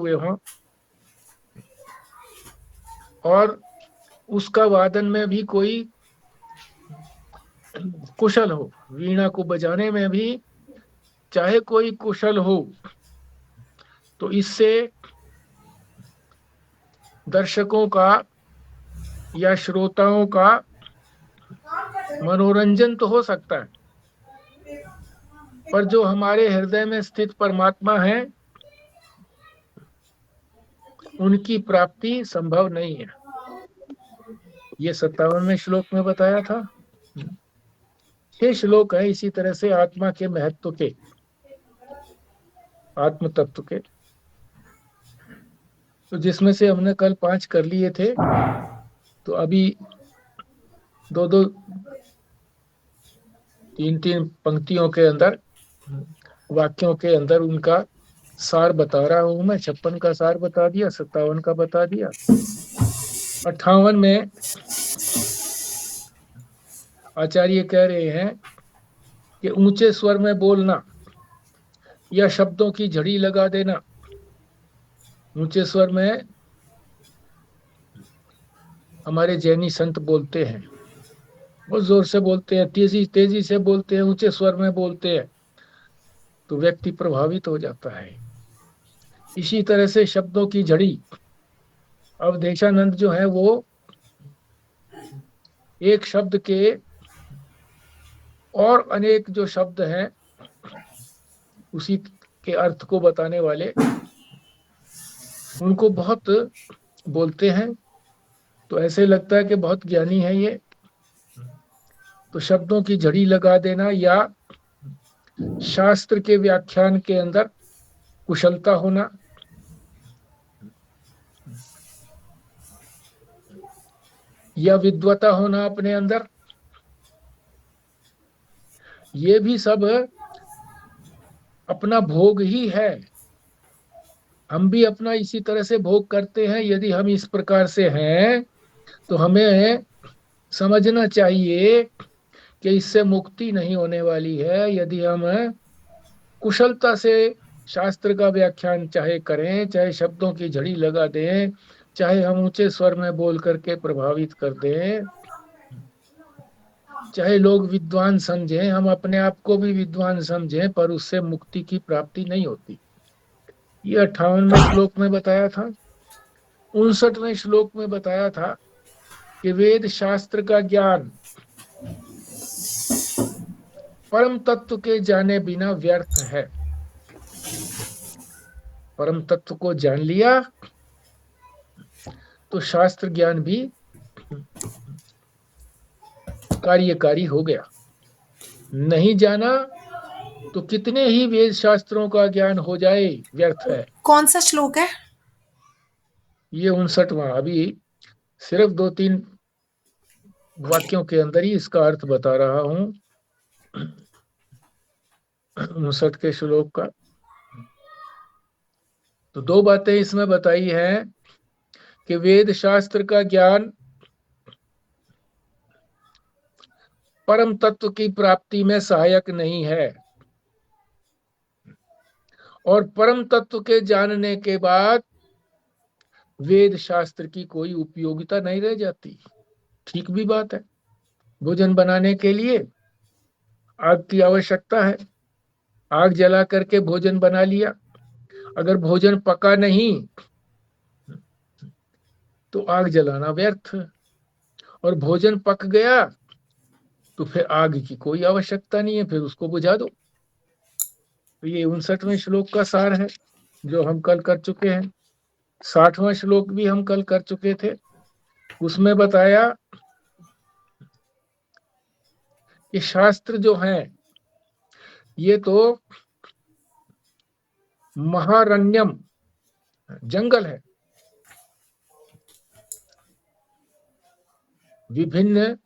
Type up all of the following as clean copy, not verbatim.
हुए हों और उसका वादन में भी कोई कुशल हो, वीणा को बजाने में भी चाहे कोई कुशल हो, तो इससे दर्शकों का या श्रोताओं का मनोरंजन तो हो सकता है, पर जो हमारे हृदय में स्थित परमात्मा है उनकी प्राप्ति संभव नहीं है। ये 57वें श्लोक में बताया था। 6 श्लोक है इसी तरह से आत्मा के महत्व के, आत्म तत्व के, तो जिसमें से हमने कल 5 कर लिए थे, तो अभी 2-2 3-3 पंक्तियों के अंदर, वाक्यों के अंदर उनका सार बता रहा हूं मैं। 56 का सार बता दिया, 57 का बता दिया। 58 में आचार्य कह रहे हैं कि ऊंचे स्वर में बोलना या शब्दों की झड़ी लगा देना। ऊंचे स्वर में हमारे जैनी संत बोलते हैं, बहुत जोर से बोलते हैं, तेजी तेजी से बोलते हैं, ऊंचे स्वर में बोलते हैं, तो व्यक्ति प्रभावित हो जाता है। इसी तरह से शब्दों की झड़ी, अवधेशानंद जो है वो एक शब्द के और अनेक जो शब्द हैं उसी के अर्थ को बताने वाले, उनको बहुत बोलते हैं, तो ऐसे लगता है कि बहुत ज्ञानी है ये। तो शब्दों की झड़ी लगा देना या शास्त्र के व्याख्यान के अंदर कुशलता होना, या विद्वता होना अपने अंदर, ये भी सब अपना भोग ही है। हम भी अपना इसी तरह से भोग करते हैं। यदि हम इस प्रकार से हैं तो हमें समझना चाहिए कि इससे मुक्ति नहीं होने वाली है। यदि हम कुशलता से शास्त्र का व्याख्यान चाहे करें, चाहे शब्दों की झड़ी लगा दें, चाहे हम ऊंचे स्वर में बोल करके प्रभावित कर दें, चाहे लोग विद्वान समझें, हम अपने आप को भी विद्वान समझें, पर उससे मुक्ति की प्राप्ति नहीं होती। ये 58वें श्लोक में बताया था। 59वें श्लोक में बताया था कि वेद शास्त्र का ज्ञान परम तत्व के जाने बिना व्यर्थ है। परम तत्व को जान लिया तो शास्त्र ज्ञान भी कार्यकारी हो गया। नहीं जाना तो कितने ही वेद शास्त्रों का ज्ञान हो जाए, व्यर्थ है। कौन सा श्लोक है? ये 59वां। अभी सिर्फ 2-3 वाक्यों के अंदर ही इसका अर्थ बता रहा हूं 59 के श्लोक का। तो 2 बातें इसमें बताई हैं कि वेद शास्त्र का ज्ञान परम तत्व की प्राप्ति में सहायक नहीं है, और परम तत्व के जानने के बाद वेद शास्त्र की कोई उपयोगिता नहीं रह जाती। ठीक भी बात है। भोजन बनाने के लिए आग की आवश्यकता है, आग जला करके भोजन बना लिया। अगर भोजन पका नहीं तो आग जलाना व्यर्थ, और भोजन पक गया तो फिर आग की कोई आवश्यकता नहीं है, फिर उसको बुझा दो। तो ये 59वें श्लोक का सार है जो हम कल कर चुके हैं। 60वां श्लोक भी हम कल कर चुके थे। उसमें बताया कि शास्त्र जो हैं ये तो महारण्यम, जंगल है। विभिन्न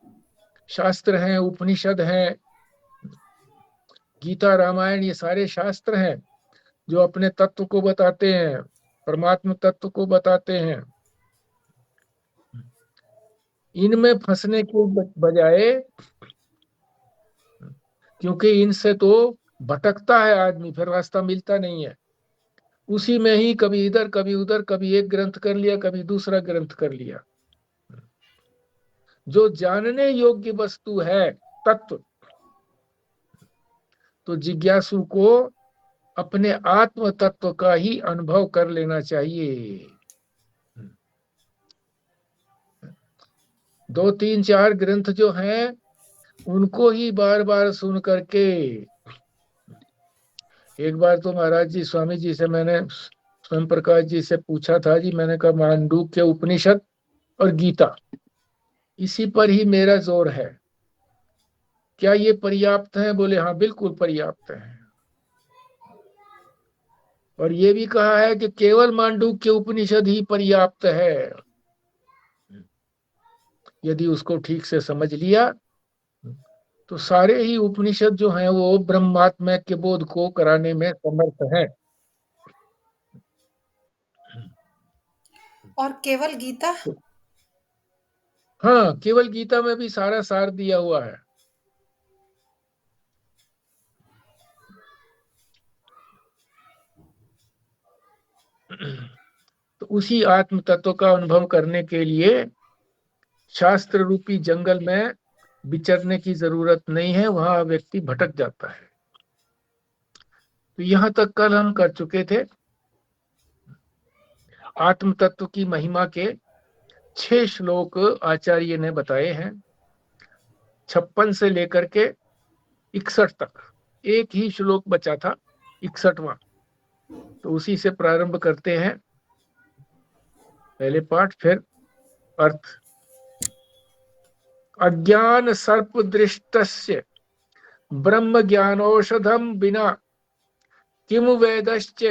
शास्त्र हैं, उपनिषद हैं, गीता रामायण, ये सारे शास्त्र हैं जो अपने तत्व को बताते हैं, परमात्मा तत्व को बताते हैं। इनमें फंसने के बजाय, क्योंकि इनसे तो भटकता है आदमी, फिर रास्ता मिलता नहीं है, उसी में ही कभी इधर कभी उधर, कभी एक ग्रंथ कर लिया, कभी दूसरा ग्रंथ कर लिया। जो जानने योग्य वस्तु है, तत्व, तो जिज्ञासु को अपने आत्म तत्व का ही अनुभव कर लेना चाहिए। 2, 3, 4 ग्रंथ जो हैं उनको ही बार बार सुन करके। एक बार तो महाराज जी, स्वामी जी से मैंने, स्वयं प्रकाश जी से पूछा था जी, मैंने कहा मांडूक्य उपनिषद और गीता, इसी पर ही मेरा जोर है, क्या ये पर्याप्त है? बोले हाँ बिल्कुल पर्याप्त है। और ये भी कहा है कि केवल मांडूक्य उपनिषद ही पर्याप्त है। यदि उसको ठीक से समझ लिया तो सारे ही उपनिषद जो हैं वो ब्रह्मात्मा के बोध को कराने में समर्थ हैं। और केवल गीता? हाँ, केवल गीता में भी सारा सार दिया हुआ है। तो उसी आत्म तत्व का अनुभव करने के लिए शास्त्र रूपी जंगल में विचरने की जरूरत नहीं है, वहां व्यक्ति भटक जाता है। तो यहां तक कल हम कर चुके थे। आत्म तत्व की महिमा के 6 श्लोक आचार्य ने बताए हैं, 56 से लेकर के 61 तक। एक ही श्लोक बचा था, 61वां, तो उसी से प्रारंभ करते हैं। पहले पाठ फिर अर्थ। अज्ञान सर्प दृष्टस्य ब्रह्म ज्ञानौषधम बिना किम वेदश्च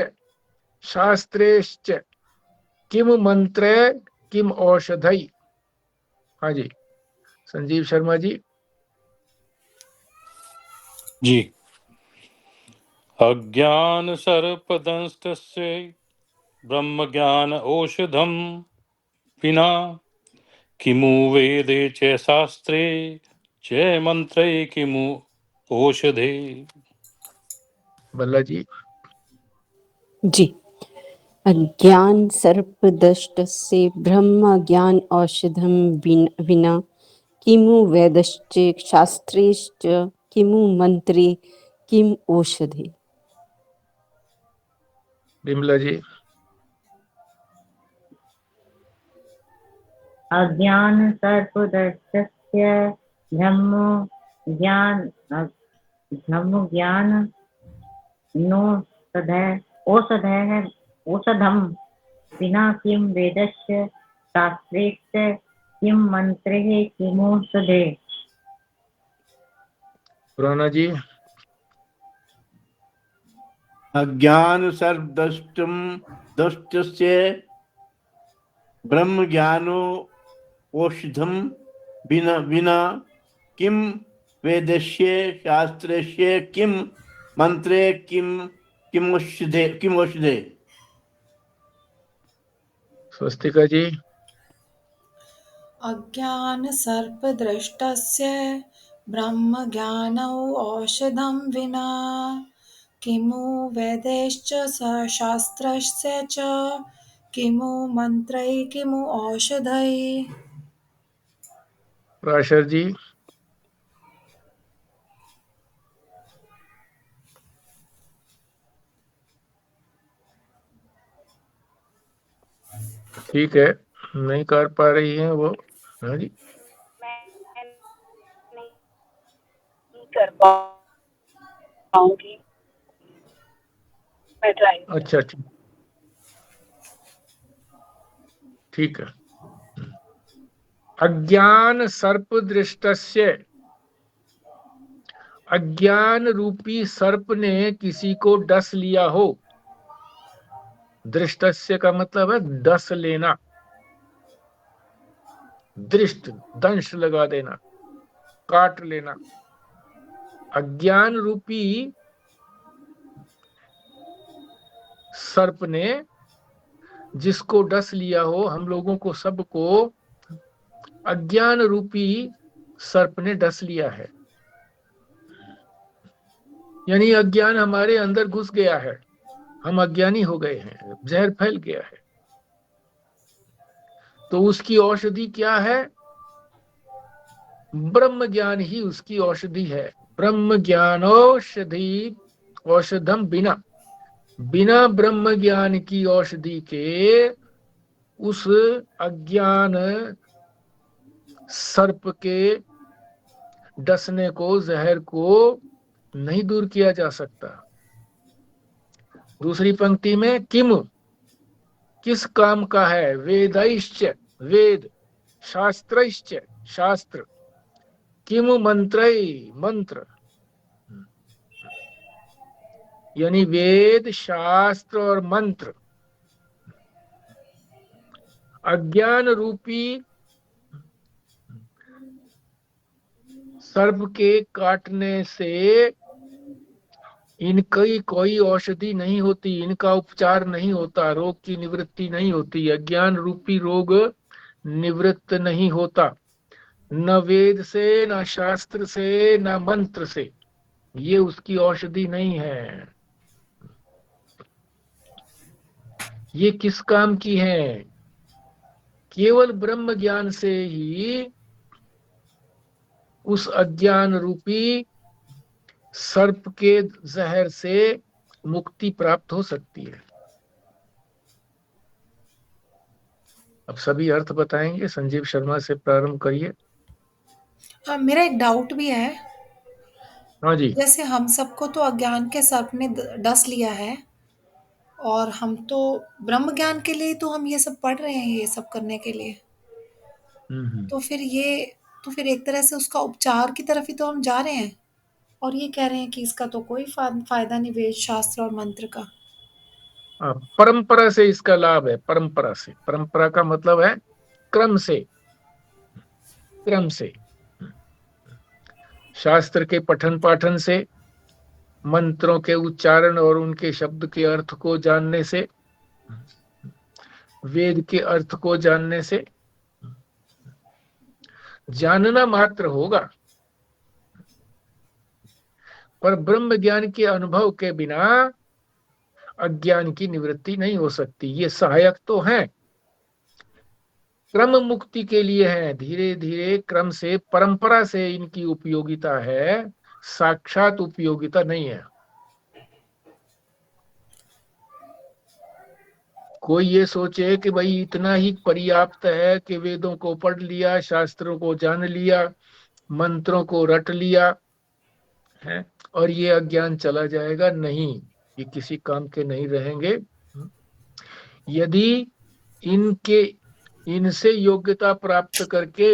शास्त्रेश्च किम मंत्रे किम औषधई। हाँ जी, संजीव शर्मा जी। जी। अज्ञान सर्पदंष्टस्य ब्रह्म ज्ञान औषधम विना किमु वेदे च शास्त्रे च मंत्रे किमु औषधे। बल्ला जी। जी। अज्ञान सर्पदष्टस्य ब्रह्म ज्ञान औषधम विना किमु वेदश्च शास्त्रैश्च किमु मंत्रे किम औषधे। बिमला जी। अज्ञान सर्पदष्टस्य ब्रह्म ज्ञान नो औषधम विना किम वेदस्य शास्त्रैश्च किम मंत्रैः किमौषधे। पुराना जी। अज्ञान सर्वदष्टस्य ब्रह्म ज्ञानो औषधम विना किम वेदस्य शास्त्रस्य किम मंत्रे किम औषधे। स्वस्तिका जी। अज्ञान सर्पदृष्टस्य ब्रह्म ज्ञानौ औषधं विना किमु वेदैश्च शास्त्रस्य च किमु मंत्रै किमु औषधै। प्राशर जी। ठीक है, नहीं कर पा रही हैं वो। हाँ जी। मैं नहीं कर पाऊंगी, मैं ट्राई। अच्छा, ठीक है। अज्ञान सर्प दृष्टस्य, अज्ञान रूपी सर्प ने किसी को डस लिया हो। दृष्टस्य का मतलब है डस लेना, दृष्ट दंश लगा देना, काट लेना। अज्ञान रूपी सर्प ने जिसको डस लिया हो, हम लोगों को सबको अज्ञान रूपी सर्प ने डस लिया है। यानी अज्ञान हमारे अंदर घुस गया है। हम अज्ञानी हो गए हैं, जहर फैल गया है। तो उसकी औषधि क्या है? ब्रह्म ज्ञान ही उसकी औषधि है। ब्रह्म ज्ञानौषधि औषधम बिना, बिना ब्रह्म ज्ञान की औषधि के उस अज्ञान सर्प के डसने को, जहर को नहीं दूर किया जा सकता। दूसरी पंक्ति में किम, किस काम का है? वेदैश्च, वेद, शास्त्रैश्च, शास्त्र, किम मंत्रै, मंत्र, यानी वेद, शास्त्र और मंत्र अज्ञान रूपी सर्प के काटने से इनकी कोई औषधि नहीं होती, इनका उपचार नहीं होता, रोग की निवृत्ति नहीं होती। अज्ञान रूपी रोग निवृत्त नहीं होता, न वेद से, न शास्त्र से, न मंत्र से। ये उसकी औषधि नहीं है। ये किस काम की है? केवल ब्रह्म ज्ञान से ही उस अज्ञान रूपी सर्प के जहर से मुक्ति प्राप्त हो सकती है। अब सभी अर्थ बताएंगे। संजीव शर्मा से प्रारंभ करिए। मेरा एक डाउट भी है। हाँ जी। जैसे हम सबको तो अज्ञान के सर्प ने डस लिया है, और हम तो ब्रह्म ज्ञान के लिए तो हम ये सब पढ़ रहे हैं, ये सब करने के लिए। तो फिर एक तरह से उसका उपचार की तरफ ही तो हम जा रहे हैं, और ये कह रहे हैं कि इसका तो कोई फायदा नहीं वेद शास्त्र और मंत्र का। परंपरा से इसका लाभ है। परंपरा से, परंपरा का मतलब है क्रम से, क्रम से, शास्त्र के पठन पाठन से, मंत्रों के उच्चारण और उनके शब्द के अर्थ को जानने से, वेद के अर्थ को जानने से। जानना मात्र होगा, पर ब्रह्म ज्ञान के अनुभव के बिना अज्ञान की निवृत्ति नहीं हो सकती। ये सहायक तो हैं, क्रम मुक्ति के लिए है। धीरे धीरे क्रम से, परंपरा से इनकी उपयोगिता है, साक्षात उपयोगिता नहीं है। कोई ये सोचे कि भाई इतना ही पर्याप्त है कि वेदों को पढ़ लिया, शास्त्रों को जान लिया, मंत्रों को रट लिया है और ये अज्ञान चला जाएगा। नहीं, ये किसी काम के नहीं रहेंगे। यदि इनसे योग्यता प्राप्त करके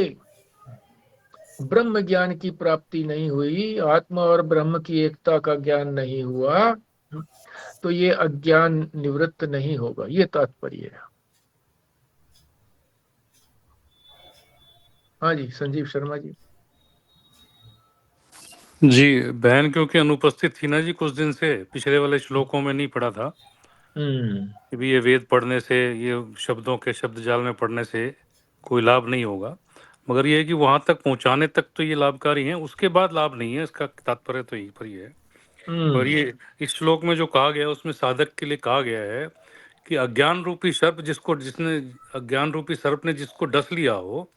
ब्रह्म ज्ञान की प्राप्ति नहीं हुई, आत्मा और ब्रह्म की एकता का ज्ञान नहीं हुआ, तो ये अज्ञान निवृत्त नहीं होगा। ये तात्पर्य है। हाँ जी, संजीव शर्मा जी। जी, बहन क्योंकि अनुपस्थित थी ना जी कुछ दिन से, पिछले वाले श्लोकों में नहीं पढ़ा था कि भी ये वेद पढ़ने से, ये शब्दों के शब्द जाल में पढ़ने से कोई लाभ नहीं होगा, मगर ये है कि वहां तक पहुंचाने तक तो ये लाभकारी है, उसके बाद लाभ नहीं है। इसका तात्पर्य तो यही पर ही है। और ये इस श्लोक में जो कहा गया उसमें साधक के लिए कहा गया है कि अज्ञान रूपी सर्प अज्ञान रूपी सर्प ने जिसको डस लिया हो,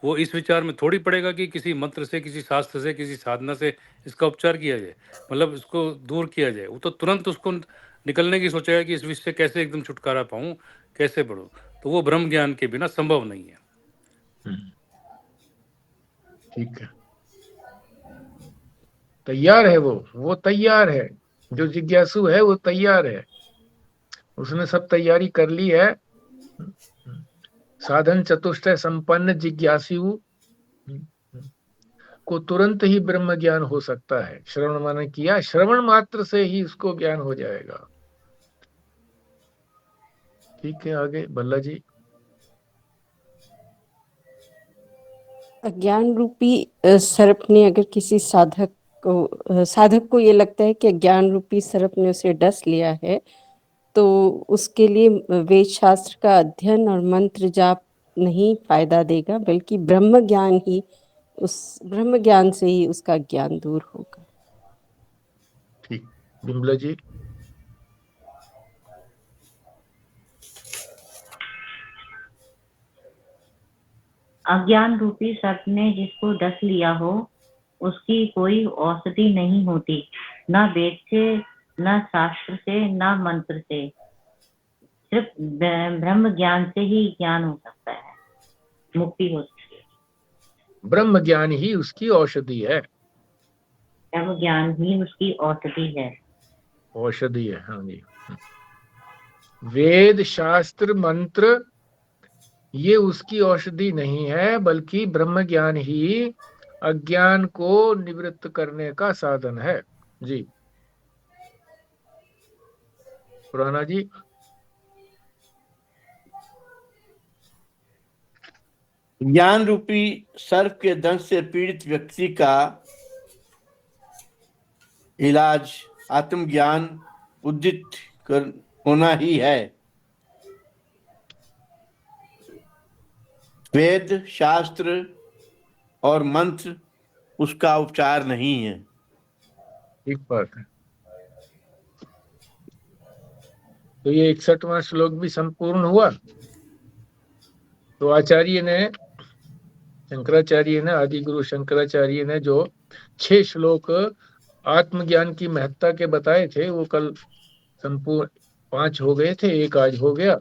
वो इस विचार में थोड़ी पड़ेगा कि किसी मंत्र से, किसी शास्त्र से, किसी साधना से इसका उपचार किया जाए, मतलब इसको दूर किया जाए। वो तो तुरंत उसको निकलने की सोचेगा कि इस विषय से कैसे एकदम छुटकारा पाऊं, कैसे बढ़ूं। तो वो ब्रह्म ज्ञान के बिना संभव नहीं है। ठीक है, तैयार है वो तैयार है। जो जिज्ञासु है वो तैयार है, उसने सब तैयारी कर ली है। साधन चतुष्टय संपन्न जिज्ञासु को तुरंत ही ब्रह्म ज्ञान हो सकता है। श्रवण माने किया, श्रवण मात्र से ही उसको ज्ञान हो जाएगा। ठीक है, आगे बल्ला जी। अज्ञान रूपी सर्प ने अगर किसी साधक को ये लगता है कि अज्ञान रूपी सर्प ने उसे डस लिया है, तो उसके लिए वेद शास्त्र का अध्ययन और मंत्र जाप नहीं फायदा देगा, बल्कि ब्रह्म ज्ञान से ही उसका ज्ञान दूर होगा। ठीक, बिमला जी। अज्ञान रूपी सर्प ने जिसको डस लिया हो उसकी कोई औषधि नहीं होती, न वेद से, न शास्त्र से, न मंत्र से। सिर्फ ब्रह्म ज्ञान से ही ज्ञान हो सकता है, मुक्ति हो सकती है। ब्रह्म ज्ञान ही उसकी औषधि है। ब्रह्म ज्ञान ही उसकी औषधि है। औषधि है, हाँ जी। वेद शास्त्र मंत्र ये उसकी औषधि नहीं है, बल्कि ब्रह्म ज्ञान ही अज्ञान को निवृत्त करने का साधन है। जी पुराना जी। ज्ञान रूपी सर्प के दंश से पीड़ित व्यक्ति का इलाज आत्मज्ञान उदित कर होना ही है। वेद शास्त्र और मंत्र उसका उपचार नहीं है। ठीक बात है। तो ये 61वां श्लोक भी संपूर्ण हुआ। तो आचार्य ने, शंकराचार्य ने, आदि गुरु शंकराचार्य ने जो 6 श्लोक आत्मज्ञान की महत्ता के बताए थे, वो कल संपूर्ण 5 हो गए थे, एक आज हो गया,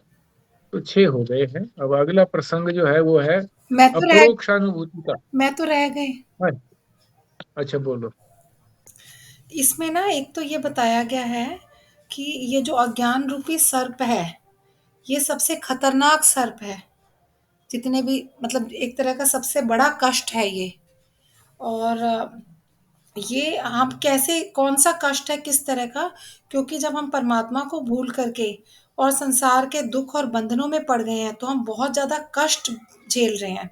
तो 6 हो गए हैं। अब अगला प्रसंग जो है वो है अपरोक्षानुभूति का। मैं तो रह गई। हाँ, अच्छा बोलो। इसमें ना एक तो ये बताया गया है कि ये जो अज्ञान रूपी सर्प है, ये सबसे खतरनाक सर्प है। जितने भी, मतलब एक तरह का सबसे बड़ा कष्ट है ये। और ये हम कैसे, कौन सा कष्ट है, किस तरह का? क्योंकि जब हम परमात्मा को भूल करके और संसार के दुख और बंधनों में पड़ गए हैं, तो हम बहुत ज्यादा कष्ट झेल रहे हैं।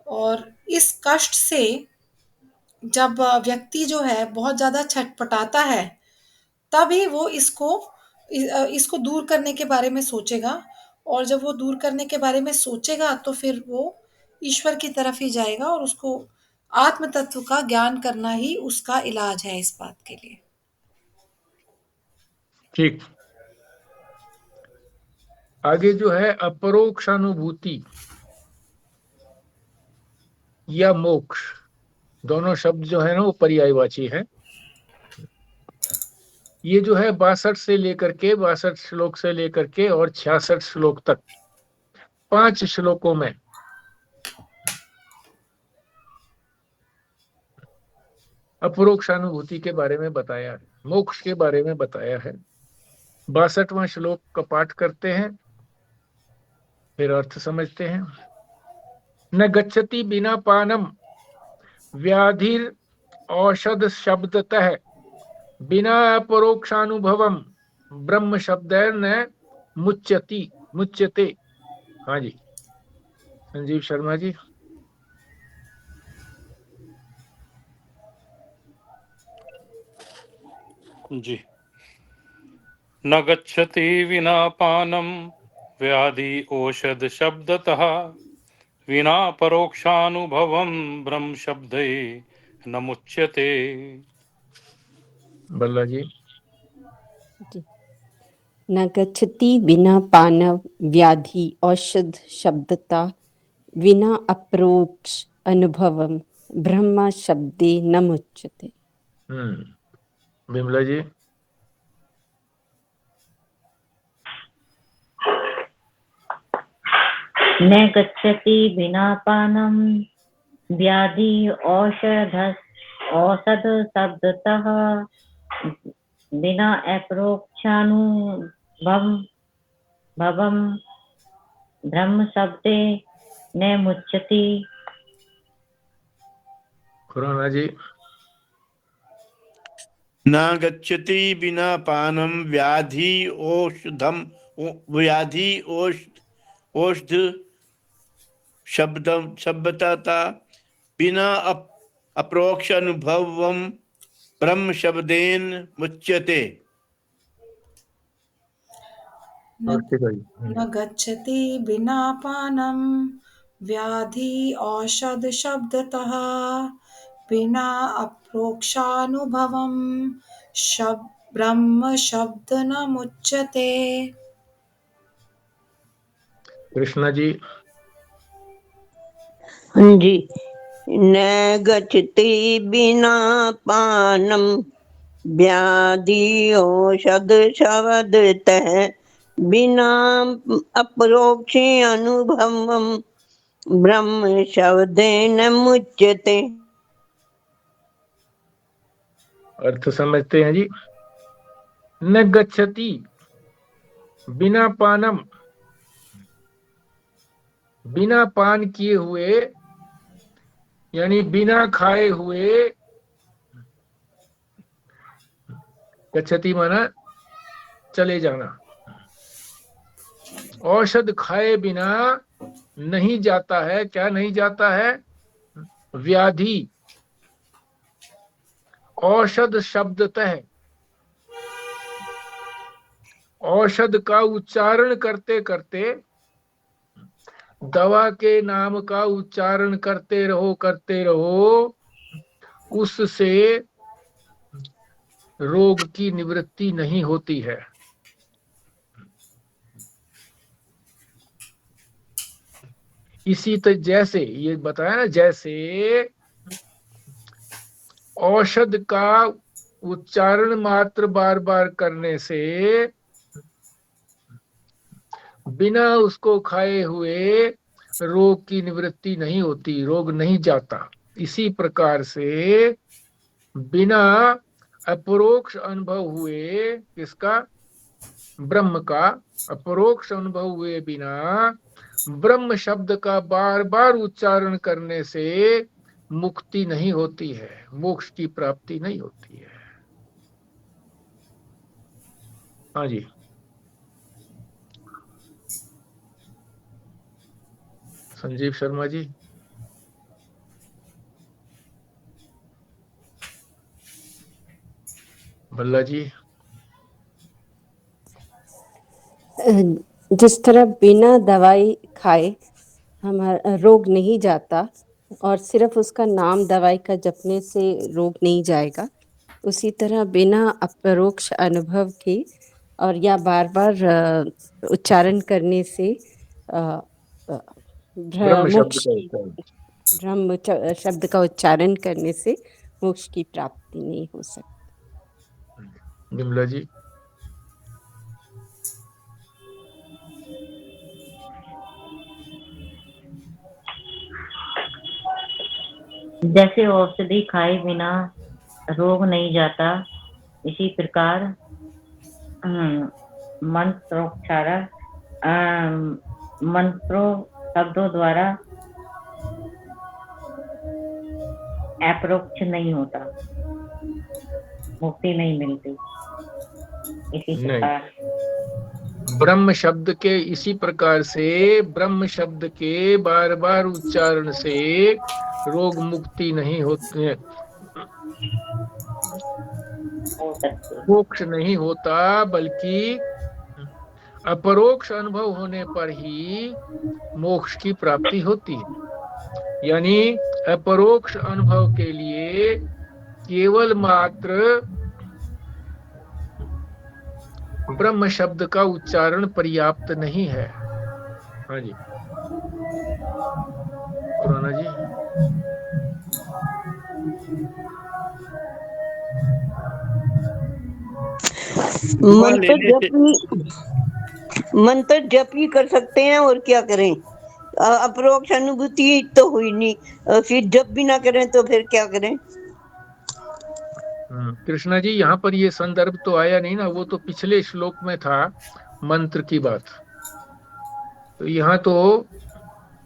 और इस कष्ट से जब व्यक्ति जो है बहुत ज्यादा छटपटाता है, तभी वो इसको दूर करने के बारे में सोचेगा। और जब वो दूर करने के बारे में सोचेगा, तो फिर वो ईश्वर की तरफ ही जाएगा, और उसको आत्म तत्व का ज्ञान करना ही उसका इलाज है इस बात के लिए। ठीक। आगे जो है अपरोक्षानुभूति या मोक्ष, दोनों शब्द जो है ना वो पर्यायवाची है। ये जो है 62 श्लोक से लेकर के और 66 श्लोक तक 5 श्लोकों में अपरोक्षानुभूति के बारे में बताया है, मोक्ष के बारे में बताया है। 62वां श्लोक का पाठ करते हैं, फिर अर्थ समझते हैं। न गच्छति बिना पानम व्याधिर औषध शब्दतः बिना अपरोक्षानुभवम ब्रह्म शब्दैन मुच्यते। हाँ जी, संजीव शर्मा जी। जी। न गच्छति विना पानम व्याधि औषध शब्दतः विना परोक्षानुभवम ब्रह्म शब्दे न मुच्यते। बल्ला जी। न गच्छति विना पान व्याधि औषध शब्दता विना अप्रोक्ष अनुभवम ब्रह्म शब्दे न मुच्यते। बिमला जी। न गच्छति बिना पानम व्याधि औषध शब्दतः बिना अपरोक्षानुभवम ब्रह्म शब्दे न मुच्यति। खुराना जी। न गच्छति बिना पानम व्याधि औषध शब्दता बिना अप्रोक्ष अनुभवम ब्रह्म शब्देन मुच्यते। न गच्छति बिना पानम व्याधि औषध शब्दतः बिना अप्रोक्षानुभवम ब्रह्म शब्द न मुच्यते। कृष्णा जी। हाँ जी। न गच्छति बिना पानम व्याधि औषध शब्दतः बिना अपरोक्ष अनुभवम ब्रह्म शब्देन मुच्यते। अर्थ समझते हैं जी। न गच्छति बिना पानम, बिना पान किए हुए यानी बिना खाए हुए, गच्छति माना चले जाना, औषध खाए बिना नहीं जाता है। क्या नहीं जाता है? व्याधि। औषध शब्दतः, औषध का उच्चारण करते करते, दवा के नाम का उच्चारण करते रहो, उससे रोग की निवृत्ति नहीं होती है। इसी तरह जैसे ये बताया ना, जैसे औषध का उच्चारण मात्र बार बार करने से बिना उसको खाए हुए रोग की निवृत्ति नहीं होती, रोग नहीं जाता। इसी प्रकार से बिना अपरोक्ष अनुभव हुए, किसका? ब्रह्म का अपरोक्ष अनुभव हुए बिना ब्रह्म शब्द का बार बार उच्चारण करने से मुक्ति नहीं होती है, मोक्ष की प्राप्ति नहीं होती है। हाँ जी, संजीव शर्मा जी। भल्ला जी। जिस तरह बिना दवाई खाए हमारा रोग नहीं जाता और सिर्फ उसका नाम दवाई का जपने से रोग नहीं जाएगा, उसी तरह बिना अपरोक्ष अनुभव के और या बार बार उच्चारण करने से ब्रह्म शब्द मोक्ष का की, उच्चारण, ब्रह्म शब्द का उच्चारण करने से मोक्ष की प्राप्ति नहीं हो सकती। विमला जी। जैसे औषधि खाए बिना रोग नहीं जाता, इसी प्रकार मंत्रोच्चारण मंत्रों शब्दों द्वारा अपरोक्ष नहीं होता, मुक्ति नहीं मिलती। इसी प्रकार ब्रह्म शब्द के, इसी प्रकार से ब्रह्म शब्द के बार बार उच्चारण से रोग मुक्ति नहीं होती है, मोक्ष नहीं होता, बल्कि अपरोक्ष अनुभव होने पर ही मोक्ष की प्राप्ति होती है। यानी अपरोक्ष अनुभव के लिए केवल मात्र ब्रह्म शब्द का उच्चारण पर्याप्त नहीं है। हाँ जी, पुराना जी। मंत्र जप ही कर सकते हैं और क्या करें? अपरोक्ष अनुभूति तो हुई नहीं, फिर जप भी ना करें तो फिर क्या करें? कृष्णा जी, यहाँ पर ये संदर्भ तो आया नहीं ना, वो तो पिछले श्लोक में था मंत्र की बात। तो यहाँ तो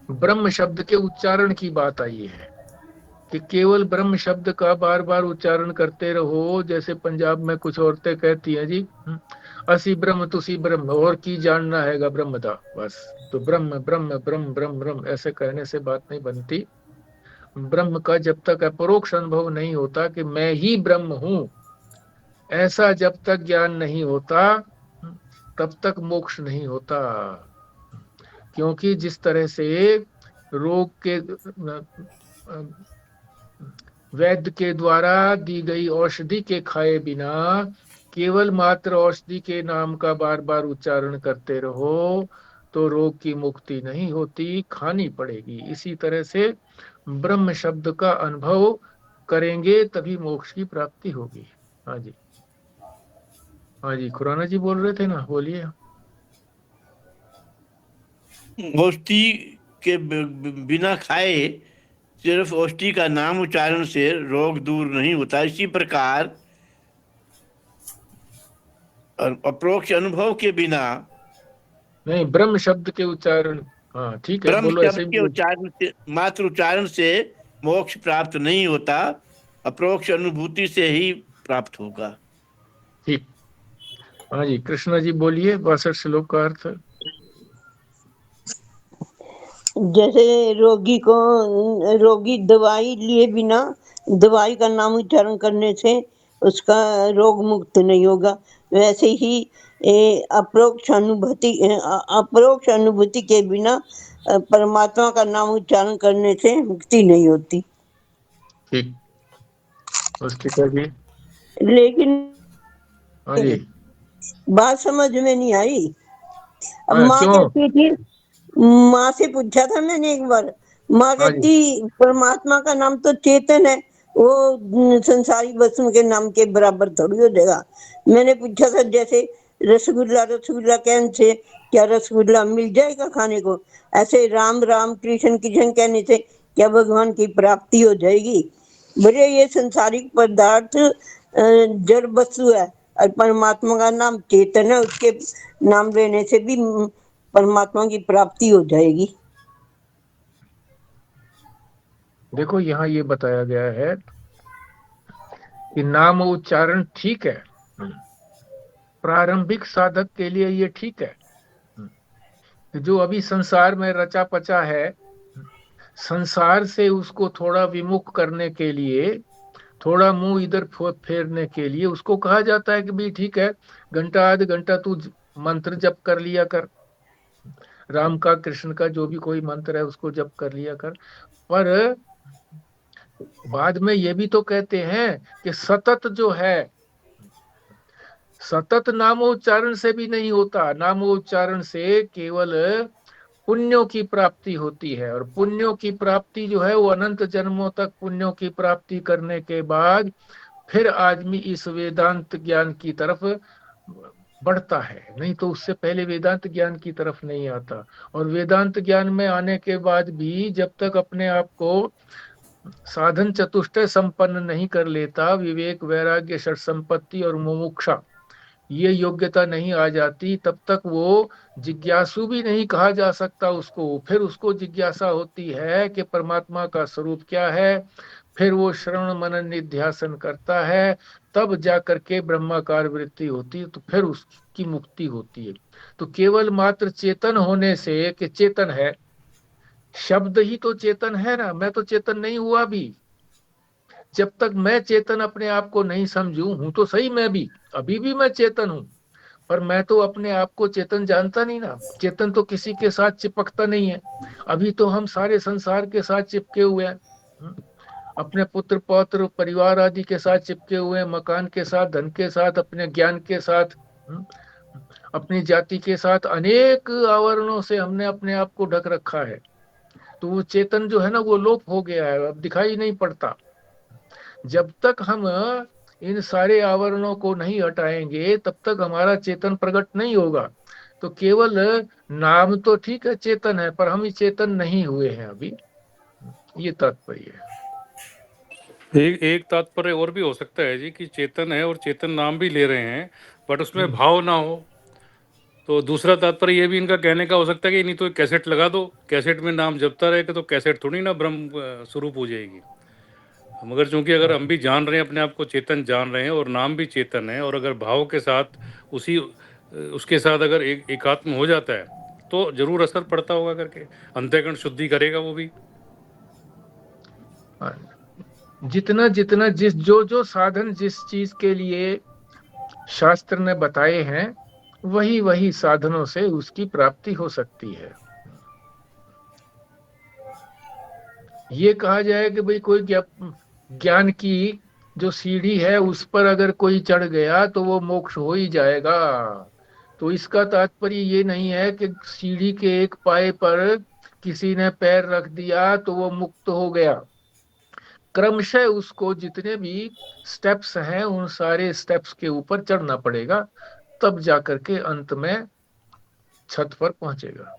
ब्रह्म शब्द के उच्चारण की बात आई है कि केवल ब्रह्म शब्द का बार बार उच्चारण करते रहो। जैसे पंजाब में कुछ औरतें कहती हैं जी, असी ब्रह्म तुसी ब्रह्म, और की जानना हैगा ब्रह्म दा, बस। तो ब्रह्म ब्रह्म ब्रह्म ब्रह्म ब्रह्म ऐसे कहने से बात नहीं बनती। ब्रह्म का जब तक अपरोक्ष अनुभव नहीं होता कि मैं ही ब्रह्म हूं, ऐसा जब तक ज्ञान नहीं होता तब तक मोक्ष नहीं होता। क्योंकि जिस तरह से रोग के वैद्य के द्वारा दी गई औषधि के खाए बिना केवल मात्र औषधि के नाम का बार बार उच्चारण करते रहो, तो रोग की मुक्ति नहीं होती, खानी पड़ेगी। इसी तरह से ब्रह्म शब्द का अनुभव करेंगे तभी मोक्ष की प्राप्ति होगी। हाँ जी, हाँ जी, खुराना जी बोल रहे थे ना, बोलिए। ओष्ठी के बिना खाए सिर्फ ओष्ठी का नाम उच्चारण से रोग दूर नहीं होता, इसी प्रकार अप्रोक्ष अनुभव के बिना नहीं, ब्रह्म शब्द के उच्चारण, हाँ ठीक है, ब्रह्म बोलो, ऐसे शब्द ही के बोलो। उच्चारण से, मात्र उच्चारण से मोक्ष प्राप्त नहीं होता, अप्रोक्ष अनुभूति से ही प्राप्त होगा। ठीक, हाँ जी, कृष्णा जी बोलिए 62 श्लोक का अर्थ। जैसे रोगी दवाई लिए बिना दवाई का नाम उच्चारण करने से उसका रोग मुक्त नहीं होगा, वैसे ही अप्रोक्ष अनुभूति के बिना परमात्मा का नाम उच्चारण करने से मुक्ति नहीं होती। ठीक, पुस्तिका जी। लेकिन हाँ जी, बात समझ में नहीं आई। अब हाँ, माँ क्यों? कहती थी, माँ से पूछा था मैंने एक बार, माँ हाँ कहती परमात्मा का नाम तो चेतन है, वो संसारी वस्तुओं के नाम के बराबर थोड़ी हो जाएगा। मैंने पूछा था जैसे रसगुल्ला कहने से क्या रसगुल्ला मिल जाएगा खाने को, ऐसे राम राम कृष्ण कृष्ण कहने से क्या भगवान की प्राप्ति हो जाएगी। बोले ये संसारिक पदार्थ जड़ वस्तु है और परमात्मा का नाम चेतन है, उसके नाम लेने से भी परमात्मा की प्राप्ति हो जाएगी। देखो, यहाँ ये बताया गया है कि नाम उच्चारण ठीक है, प्रारंभिक साधक के लिए ये ठीक है। जो अभी संसार में रचा पचा है, संसार से उसको थोड़ा विमुख करने के लिए, थोड़ा मुंह इधर फेरने के लिए उसको कहा जाता है कि भाई ठीक है, घंटा आध घंटा तू मंत्र जप कर लिया कर, राम का कृष्ण का जो भी कोई मंत्र है उसको जप कर लिया कर। पर बाद में ये भी तो कहते हैं कि सतत जो है, सतत नामोच्चारण से भी नहीं होता, नामोच्चारण से केवल पुण्यों की प्राप्ति होती है, और पुण्यों की प्राप्ति जो है वो अनंत जन्मों तक पुण्यों की प्राप्ति करने के बाद फिर आदमी इस वेदांत ज्ञान की तरफ बढ़ता है, नहीं तो उससे पहले वेदांत ज्ञान की तरफ नहीं आता। और वेदांत ज्ञान में आने के बाद भी जब तक अपने आप को साधन चतुष्टय संपन्न नहीं कर लेता, विवेक वैराग्य षट संपत्ति और मुमुक्षा ये योग्यता नहीं आ जाती, तब तक वो जिज्ञासु भी नहीं कहा जा सकता उसको। फिर उसको जिज्ञासा होती है कि परमात्मा का स्वरूप क्या है, फिर वो श्रवण मनन निध्यासन करता है, तब जाकर के ब्रह्माकार वृत्ति होती है, तो फिर उसकी मुक्ति होती है। तो केवल मात्र चेतन होने से, कि चेतन है, शब्द ही तो चेतन है ना, मैं तो चेतन नहीं हुआ भी। जब तक मैं चेतन अपने आप को नहीं समझूं, हूं तो सही मैं भी, अभी भी मैं चेतन हूं, पर मैं तो अपने आप को चेतन जानता नहीं ना। चेतन तो किसी के साथ चिपकता नहीं है, अभी तो हम सारे संसार के साथ चिपके हुए हैं, अपने पुत्र पौत्र परिवार आदि के साथ चिपके हुए हैं, मकान के साथ, धन के साथ, अपने ज्ञान के साथ, अपनी जाति के साथ, अनेक आवरणों से हमने अपने आप को ढक रखा है। तो वो चेतन जो है ना वो लोप हो गया है, अब दिखाई नहीं पड़ता। जब तक हम इन सारे आवरणों को नहीं हटाएंगे तब तक हमारा चेतन प्रकट नहीं होगा। तो केवल नाम तो ठीक है चेतन है, पर हम चेतन नहीं हुए हैं अभी, ये तात्पर्य है। एक तात्पर्य और भी हो सकता है जी कि चेतन है और चेतन नाम भी ले रहे हैं, बट उसमें भाव ना हो। तो दूसरा तात्पर्य ये भी इनका कहने का हो सकता है कि नहीं तो कैसेट लगा दो, कैसेट में नाम जपता रहेगा तो कैसेट थोड़ी ना ब्रह्म स्वरूप हो जाएगी। मगर चूंकि अगर हम भी जान रहे हैं, अपने आप को चेतन जान रहे हैं और नाम भी चेतन है, और अगर भाव के साथ उसके साथ अगर एकात्म हो जाता है तो जरूर असर पड़ता होगा करके, अंतःकरण शुद्धि करेगा वो भी। जितना जितना जो साधन जिस चीज के लिए शास्त्र ने बताए हैं, वही साधनों से उसकी प्राप्ति हो सकती है। ये कहा जाए कि भाई कोई ज्ञान की जो सीढ़ी है उस पर अगर कोई चढ़ गया तो वो मोक्ष हो ही जाएगा, तो इसका तात्पर्य ये नहीं है कि सीढ़ी के एक पाए पर किसी ने पैर रख दिया तो वो मुक्त हो गया। क्रमशः उसको जितने भी स्टेप्स हैं उन सारे स्टेप्स के ऊपर चढ़ना पड़ेगा, तब जाकर के अंत में छत पर पहुंचेगा।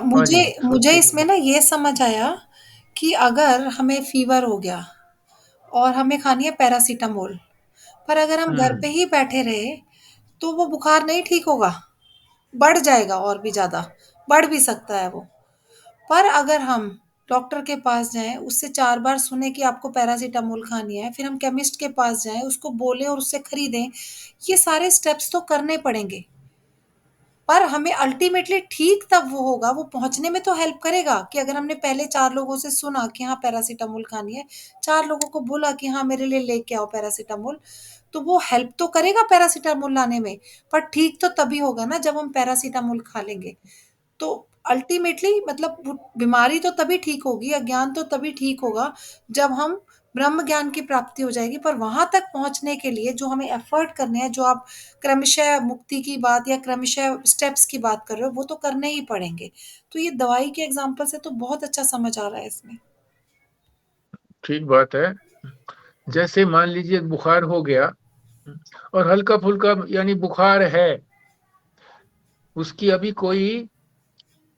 मुझे हाँ मुझे इसमें ना ये समझ आया कि अगर हमें फीवर हो गया और हमें खानी है पैरासीटामोल, पर अगर हम घर पे ही बैठे रहे तो वो बुखार नहीं ठीक होगा, बढ़ जाएगा और भी ज़्यादा, बढ़ भी सकता है वो। पर अगर हम डॉक्टर के पास जाएँ, उससे 4 बार सुने कि आपको पैरासीटामोल खानी है, फिर हम केमिस्ट के पास जाएँ, उसको बोलें और उससे खरीदें, ये सारे स्टेप्स तो करने पड़ेंगे। पर हमें अल्टीमेटली ठीक तब वो होगा, वो पहुँचने में तो हेल्प करेगा कि अगर हमने पहले 4 लोगों से सुना कि हाँ, पैरासीटामोल खानी है, 4 लोगों को बोला कि हाँ, मेरे लिए लेके आओ पैरासीटामोल, तो वो हेल्प तो करेगा पैरासीटामोल लाने में, पर ठीक तो तभी होगा ना जब हम पैरासीटामोल खा लेंगे। तो अल्टीमेटली मतलब वो बीमारी तो तभी ठीक होगी, अज्ञान तो तभी ठीक होगा जब हम ब्रह्म ज्ञान की प्राप्ति हो जाएगी। पर वहां तक पहुंचने के लिए जो हमें एफर्ट करने हैं, जो आप क्रमशः मुक्ति की बात या क्रमशः स्टेप्स की बात कर रहे हो, वो तो करने ही पड़ेंगे। तो ये दवाई के एग्जाम्पल से तो बहुत अच्छा समझ आ रहा है इसमें। ठीक बात है। जैसे मान लीजिए बुखार हो गया और हल्का फुल्का यानी बुखार है, उसकी अभी कोई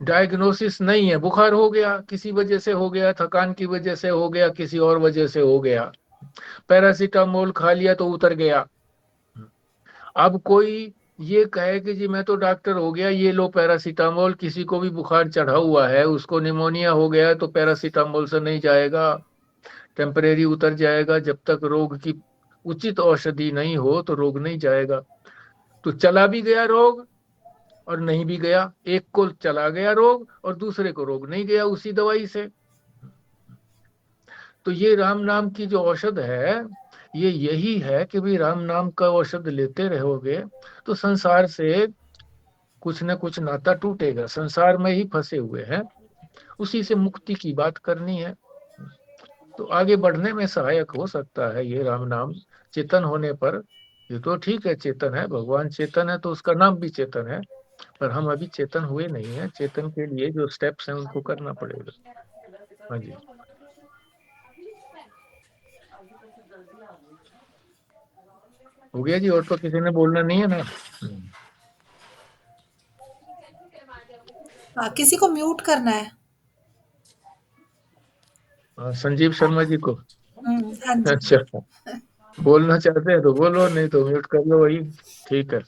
डायग्नोसिस नहीं है, बुखार हो गया, किसी वजह से हो गया, थकान की वजह से हो गया, किसी और वजह से हो गया, पैरासीटामोल खा लिया तो उतर गया। अब कोई ये कहे कि जी मैं तो डॉक्टर हो गया, ये लो पैरासीटामोल, किसी को भी बुखार चढ़ा हुआ है, उसको निमोनिया हो गया तो पैरासीटामोल से नहीं जाएगा, टेम्परेरी उतर जाएगा, जब तक रोग की उचित औषधि नहीं हो तो रोग नहीं जाएगा। तो चला भी गया रोग और नहीं भी गया, एक को चला गया रोग और दूसरे को रोग नहीं गया उसी दवाई से। तो ये राम नाम की जो औषध है, ये यही है कि भाई राम नाम का औषध लेते रहोगे तो संसार से कुछ न कुछ नाता टूटेगा, संसार में ही फंसे हुए हैं, उसी से मुक्ति की बात करनी है। तो आगे बढ़ने में सहायक हो सकता है ये राम नाम, चेतन होने पर। ये तो ठीक है, चेतन है, भगवान चेतन है तो उसका नाम भी चेतन है, पर हम अभी चेतन हुए नहीं है। चेतन के लिए जो स्टेप्स हैं उनको करना पड़ेगा। हाँ जी, हो गया जी, और तो किसी ने बोलना नहीं है ना? हाँ, किसी को म्यूट करना है। संजीव शर्मा जी को। हाँ जी। अच्छा, बोलना चाहते हैं तो बोलो, नहीं तो म्यूट कर लो, वही ठीक है।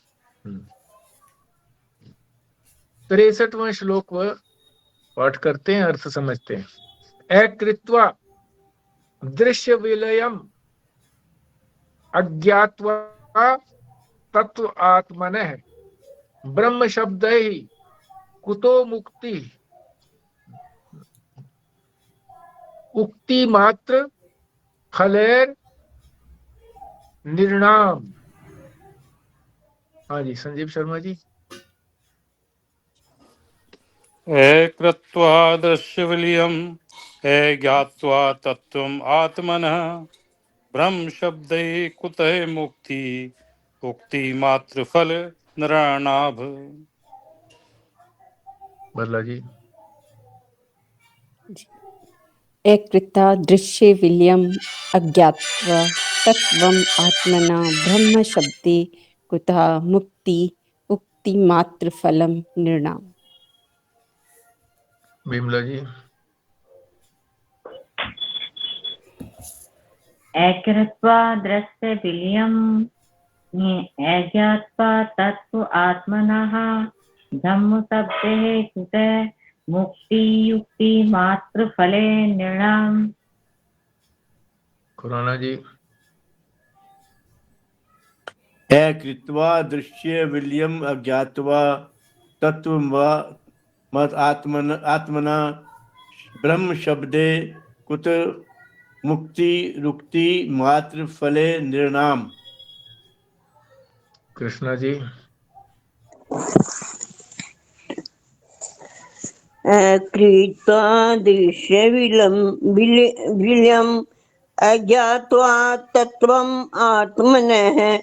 63वां श्लोक पाठ करते हैं, अर्थ समझते हैं। अकृत्वा दृश्य विलयम अज्ञात्वा तत्व आत्मनः ब्रह्म शब्दैः कुतो मुक्ति उक्ति मात्र फलेर निर्णाम। हाँ जी, संजीव शर्मा जी। कृत्वा दृश्यविलयम् ज्ञात्वा तत्त्वम् आत्मनः ब्रह्म शब्दै कुतः मुक्ति उक्ति मात्र फल निरानाभ। बल्ला जी। कृता दृश्ये विलयम् अज्ञात्वा तत्त्वम् आत्मना ब्रह्म शब्दे कुतः मुक्ति उक्ति मात्र फलम निर्णाम। बिमला जी। अकृत्वा दृश्य विलयम् अज्ञात्वा तत्त्व आत्मनः ब्रह्म शब्दे कुतः मुक्ति युक्ति मात्र फले निर्णाम। खुराना जी। अकृत्वा दृश्य विलयम् अज्ञात्वा तत्त्वमत् आत्मना ब्रह्म शब्दे कुत मुक्ति रुक्ति मात्र फले निर्णाम। कृष्णा जी। कृत्वा दृश्य विलयम् अज्ञात्वा तत्त्वम् आत्मनः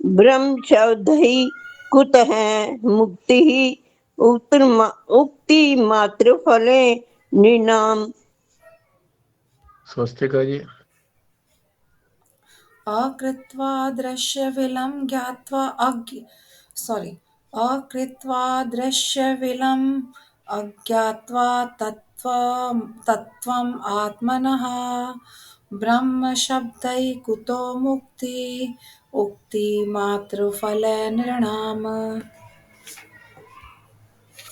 ब्रह्म शब्द ही कुत है मुक्ति ही उक्ति मात्र फले निनाम। स्वस्तिका जी। अकृत्वा दृश्यविलं ज्ञात्वा अकृत्वा दृश्यविलम् अज्ञात्वा तत्त्वम् आत्मनः ब्रह्म शब्दै कुतो मुक्ति उक्ति मात्र फल निर्णाम।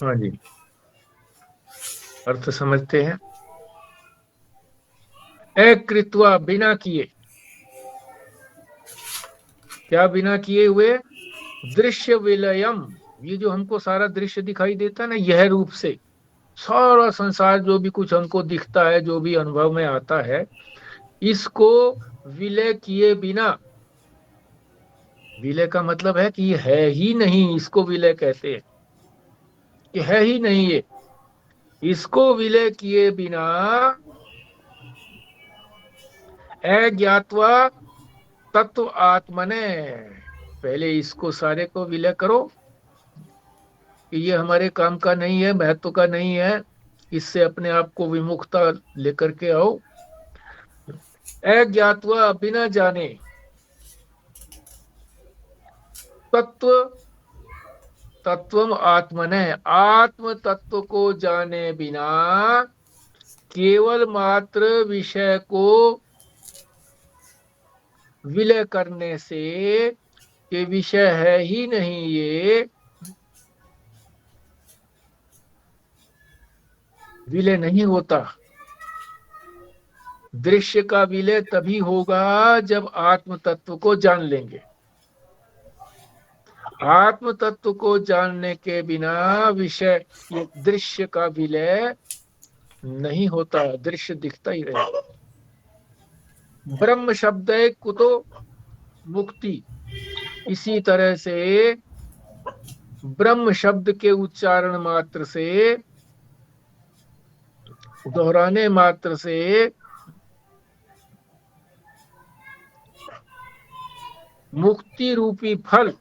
हाँ जी, अर्थ समझते हैं। अकृत्वा, बिना किए। क्या बिना किए हुए? दृश्य विलयम, ये जो हमको सारा दृश्य दिखाई देता है ना, यह रूप से सारा संसार जो भी कुछ हमको दिखता है, जो भी अनुभव में आता है, इसको विलय किए बिना। विलय का मतलब है कि ये है ही नहीं, इसको विलय कहते हैं कि है ही नहीं ये। इसको विलय किए बिना अज्ञात्वा तत्व आत्मने, पहले इसको सारे को विलय करो कि ये हमारे काम का नहीं है, महत्व का नहीं है, इससे अपने आप को विमुखता लेकर के आओ। अज्ञात्वा, बिना जाने, तत्वम आत्मने, आत्म तत्व को जाने बिना केवल मात्र विषय को विलय करने से कि विषय है ही नहीं ये, विलय नहीं होता। दृश्य का विलय तभी होगा जब आत्म तत्व को जान लेंगे। आत्म तत्व को जानने के बिना विषय, दृश्य का विलय नहीं होता, दृश्य दिखता ही रहेगा। ब्रह्म शब्द कुतो मुक्ति, इसी तरह से ब्रह्म शब्द के उच्चारण मात्र से, दोहराने मात्र से मुक्ति रूपी फल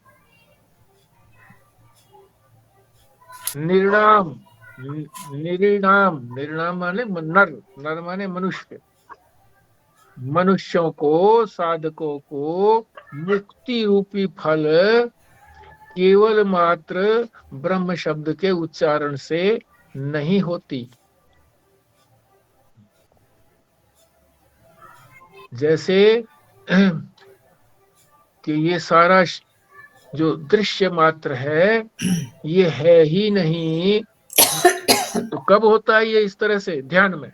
निर्णाम, निर्णाम माने नर माने मनुष्य, मनुष्यों को, साधकों को मुक्ति रूपी फल केवल मात्र ब्रह्म शब्द के उच्चारण से नहीं होती। जैसे कि ये सारा जो दृश्य मात्र है ये है ही नहीं, तो कब होता है ये इस तरह से? ध्यान में।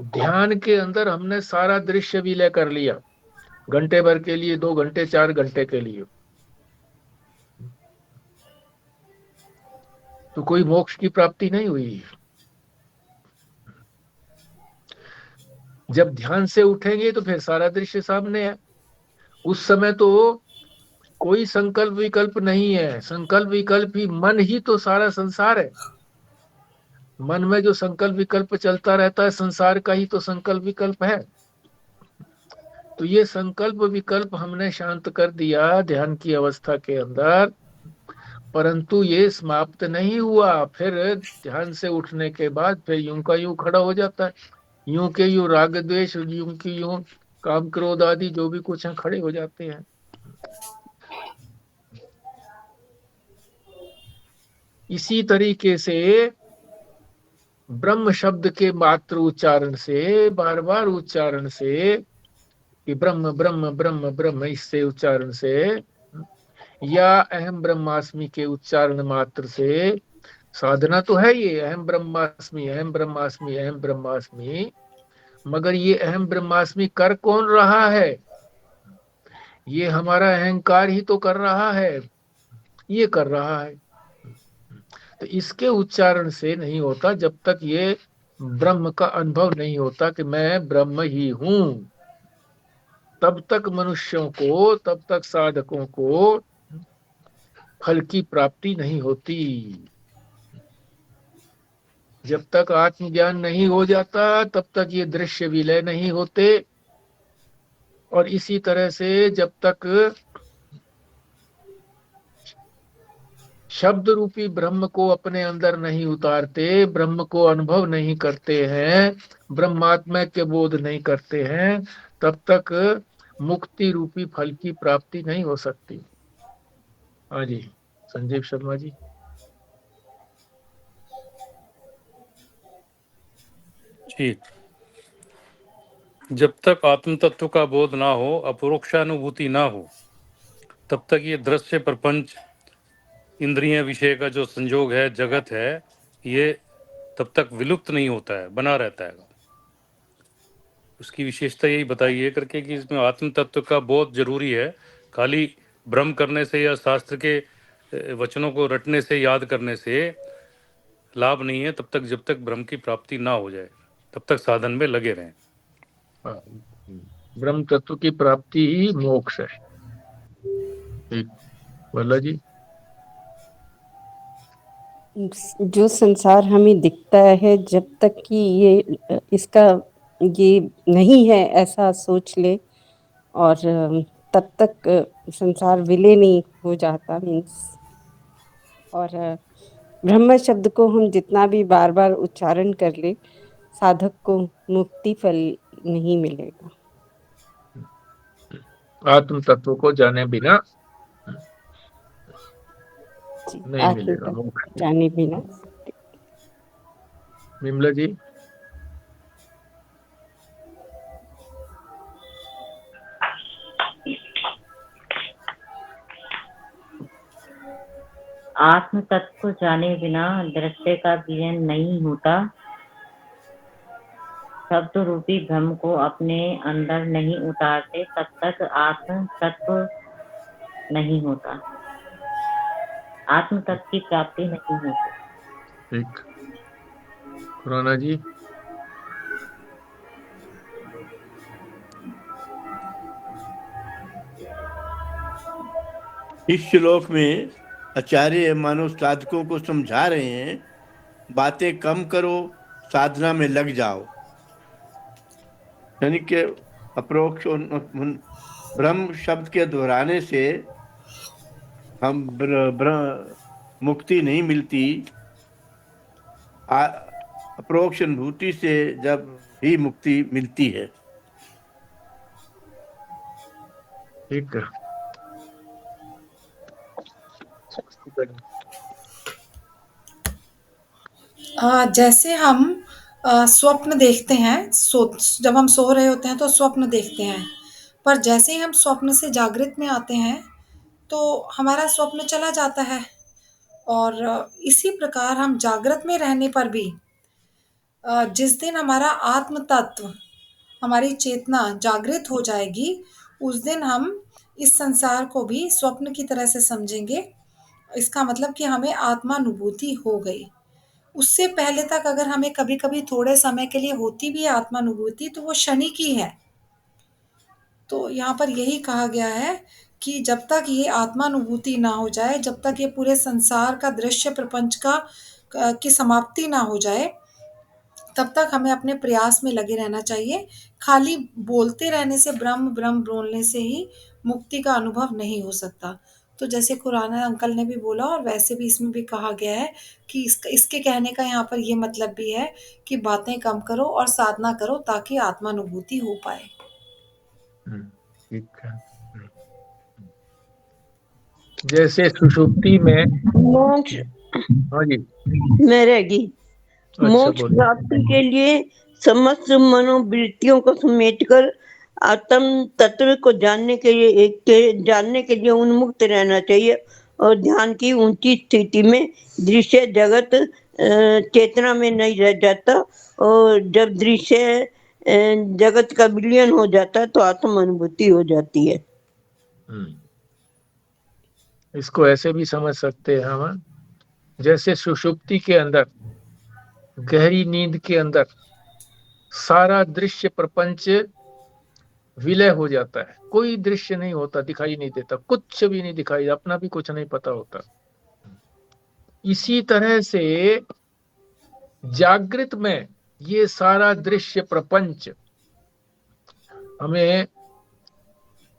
ध्यान के अंदर हमने सारा दृश्य विलय कर लिया, घंटे भर के लिए, 2 घंटे 4 घंटे के लिए, तो कोई मोक्ष की प्राप्ति नहीं हुई। जब ध्यान से उठेंगे तो फिर सारा दृश्य सामने है। उस समय तो कोई संकल्प विकल्प नहीं है, संकल्प विकल्प ही, मन ही तो सारा संसार है। मन में जो संकल्प विकल्प चलता रहता है, संसार का ही तो संकल्प विकल्प है। तो ये संकल्प विकल्प हमने शांत कर दिया ध्यान की अवस्था के अंदर, परंतु ये समाप्त नहीं हुआ। फिर ध्यान से उठने के बाद फिर यूं का यूं खड़ा हो जाता है, यूं के यूं राग द्वेष, यूं की यूं काम क्रोध आदि जो भी कुछ है खड़े हो जाते हैं। इसी तरीके से ब्रह्म शब्द के मात्र उच्चारण से, बार बार उच्चारण से कि ब्रह्म ब्रह्म ब्रह्म ब्रह्म, इससे उच्चारण से, या अहम ब्रह्मास्मि के उच्चारण मात्र से, साधना तो है ये अहम ब्रह्मास्मि अहम ब्रह्मास्मि अहम ब्रह्मास्मि, मगर ये अहम ब्रह्मास्मि कर कौन रहा है? ये हमारा अहंकार ही तो कर रहा है, ये कर रहा है। तो इसके उच्चारण से नहीं होता जब तक ये ब्रह्म का अनुभव नहीं होता कि मैं ब्रह्म ही हूं। तब तक मनुष्यों को, तब तक साधकों को फल की प्राप्ति नहीं होती। जब तक आत्मज्ञान नहीं हो जाता तब तक ये दृश्य विलय नहीं होते। और इसी तरह से जब तक शब्द रूपी ब्रह्म को अपने अंदर नहीं उतारते, ब्रह्म को अनुभव नहीं करते हैं, ब्रह्मात्मा के बोध नहीं करते हैं, तब तक मुक्ति रूपी फल की प्राप्ति नहीं हो सकती। हाँ जी, संजीव शर्मा जी। ठीक, जब तक आत्म तत्व का बोध ना हो, अपरोक्षानुभूति ना हो, तब तक ये दृश्य प्रपंच, इंद्रिय विषय का जो संयोग है, जगत है, ये तब तक विलुप्त नहीं होता है, बना रहता है। उसकी विशेषता यही बताई है करके कि इसमें आत्म तत्व का बोध जरूरी है। खाली भ्रम करने से या शास्त्र के वचनों को रटने से, याद करने से लाभ नहीं है। तब तक जब तक ब्रह्म की प्राप्ति ना हो जाए, तब तक साधन में लगे रहें। ब्रह्म तत्व की प्राप्ति ही मोक्ष है। ठीक, बोला जी। जो संसार हमें दिखता है, जब तक कि ये इसका ये नहीं है ऐसा सोच ले, और तब तक संसार विलय नहीं हो जाता, मीन्स। और ब्रह्म शब्द को हम जितना भी बार बार उच्चारण कर ले, साधक को मुक्ति फल नहीं मिलेगा। आत्म तत्व को जाने बिना नहीं मिलेगा मोक्ष। जाने बिना। विमला जी। आत्म तत्व को जाने बिना दृश्य का ज्ञान नहीं होता। शब्द रूपी भ्रम को अपने अंदर नहीं उतारते, तब तक आत्म तत्व नहीं होता, आत्म तत्व की प्राप्ति नहीं होती। ठीक, खुराना जी। इस श्लोक में आचार्य मानव साधकों को समझा रहे हैं, बातें कम करो, साधना में लग जाओ। यानी कि अप्रोक्ष ब्रह्म शब्द के दोहराने से हम मुक्ति नहीं मिलती, अप्रोक्ष अनुभूति से जब ही मुक्ति मिलती है। ठीक है। जैसे हम स्वप्न देखते हैं, जब हम सो रहे होते हैं तो स्वप्न देखते हैं, पर जैसे ही हम स्वप्न से जागृत में आते हैं तो हमारा स्वप्न चला जाता है। और इसी प्रकार हम जागृत में रहने पर भी जिस दिन हमारा आत्म तत्व, हमारी चेतना जागृत हो जाएगी, उस दिन हम इस संसार को भी स्वप्न की तरह से समझेंगे। इसका मतलब कि हमें आत्मानुभूति हो गई। उससे पहले तक अगर हमें कभी-कभी थोड़े समय के लिए होती भी है आत्मानुभूति, तो वो क्षणिक ही है। तो यहाँ पर यही कहा गया है कि जब तक ये आत्मानुभूति ना हो जाए, जब तक ये पूरे संसार का दृश्य प्रपंच की समाप्ति ना हो जाए, तब तक हमें अपने प्रयास में लगे रहना चाहिए। खाली बोलते रहने से, ब्रह्म ब्रह्म बोलने से ही मुक्ति का अनुभव नहीं हो सकता। तो जैसे खुराना अंकल ने भी बोला, और वैसे भी इसमें भी कहा गया है कि इसके कहने का यहाँ पर ये मतलब भी है कि बातें कम करो और साधना करो ताकि आत्मानुभूति हो पाए। ठीक है। जैसे सुषुप्ति में मोक्ष, हाँ जी, मैं रहेगी। मोक्ष प्राप्ति के लिए समस्त मनोवृत्तियों को समेटकर आत्म तत्व को जानने के लिए उन्मुक्त रहना चाहिए, और ध्यान की ऊंची स्थिति में दृश्य जगत चेतना में नहीं रह जाता, और जब दृश्य जगत का विलयन हो जाता है तो आत्म अनुभूति हो जाती है। इसको ऐसे भी समझ सकते हैं हम, जैसे सुषुप्ति के अंदर, गहरी नींद के अंदर सारा दृश्य प्रपंच विलय हो जाता है, कोई दृश्य नहीं होता, दिखाई नहीं देता, कुछ भी नहीं दिखाई, अपना भी कुछ नहीं पता होता। इसी तरह से जागृत में ये सारा दृश्य प्रपंच हमें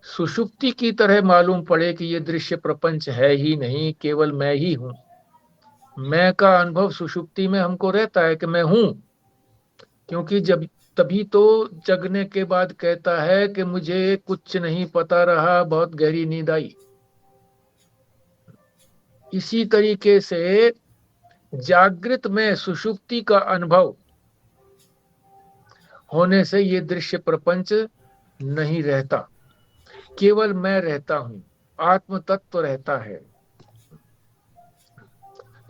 सुषुप्ति की तरह मालूम पड़े कि ये दृश्य प्रपंच है ही नहीं, केवल मैं ही हूं। मैं का अनुभव सुषुप्ति में हमको रहता है कि मैं हूं, क्योंकि जब तभी तो जगने के बाद कहता है कि मुझे कुछ नहीं पता रहा, बहुत गहरी नींद आई। इसी तरीके से जागृत में सुषुप्ति का अनुभव होने से ये दृश्य प्रपंच नहीं रहता, केवल मैं रहता हूं, आत्म तत्व रहता है।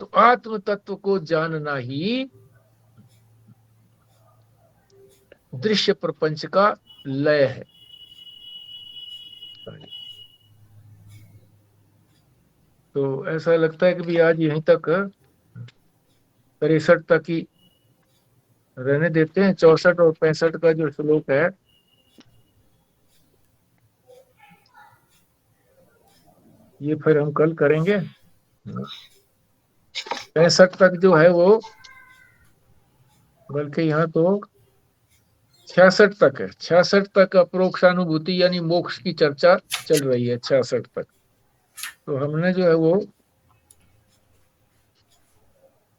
तो आत्म तत्व को जानना ही दृश्य प्रपंच का लय है। तो ऐसा लगता है कि भी आज यहीं तक 63 तक ही रहने देते हैं। 64 और 65 का जो श्लोक है, ये फिर हम कल करेंगे। 65 तक जो है वो, बल्कि यहाँ तो 66 तक है। 66 तक अप्रोक्षानुभूति यानी मोक्ष की चर्चा चल रही है 66 तक। तो हमने जो है वो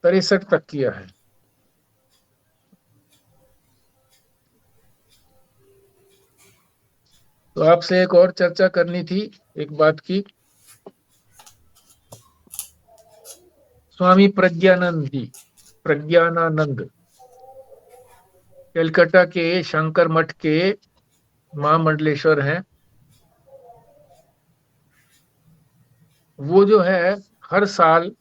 63 तक किया है। तो आपसे एक और चर्चा करनी थी एक बात की। स्वामी प्रज्ञानानंद कलकत्ता के शंकर मठ के महामंडलेश्वर हैं। वो जो है हर साल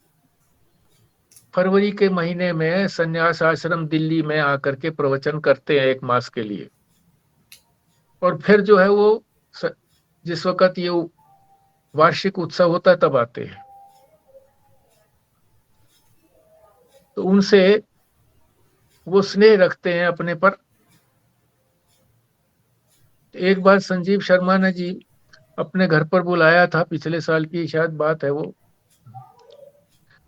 फरवरी के महीने में संन्यास आश्रम दिल्ली में आकर के प्रवचन करते हैं 1 मास के लिए। और फिर जो है वो जिस वक्त ये वार्षिक उत्सव होता है तब आते हैं। तो उनसे वो स्नेह रखते हैं अपने पर। एक बार संजीव शर्मा ने जी अपने घर पर बुलाया था, पिछले साल की शायद बात है वो।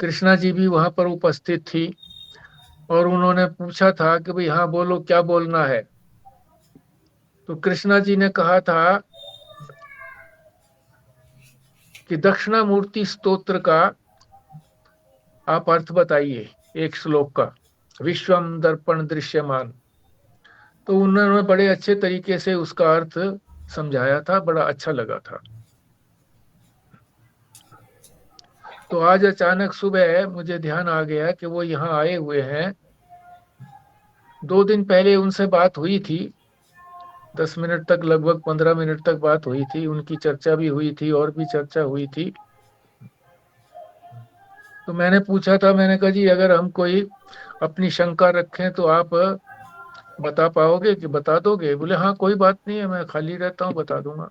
कृष्णा जी भी वहां पर उपस्थित थी और उन्होंने पूछा था कि भाई हाँ बोलो, क्या बोलना है। तो कृष्णा जी ने कहा था कि दक्षिणामूर्ति स्तोत्र का आप अर्थ बताइए, एक श्लोक का, विश्वम दर्पण दृश्यमान। तो उन्होंने बड़े अच्छे तरीके से उसका अर्थ समझाया था, बड़ा अच्छा लगा था। तो आज अचानक सुबह मुझे ध्यान आ गया कि वो यहाँ आए हुए हैं। 2 दिन पहले उनसे बात हुई थी, 10 मिनट तक, लगभग 15 मिनट तक बात हुई थी। उनकी चर्चा भी हुई थी और भी चर्चा हुई थी। तो मैंने पूछा था, मैंने कहा जी अगर हम कोई अपनी शंका रखें तो आप बता पाओगे कि बता दोगे? बोले हाँ कोई बात नहीं है, मैं खाली रहता हूँ, बता दूंगा।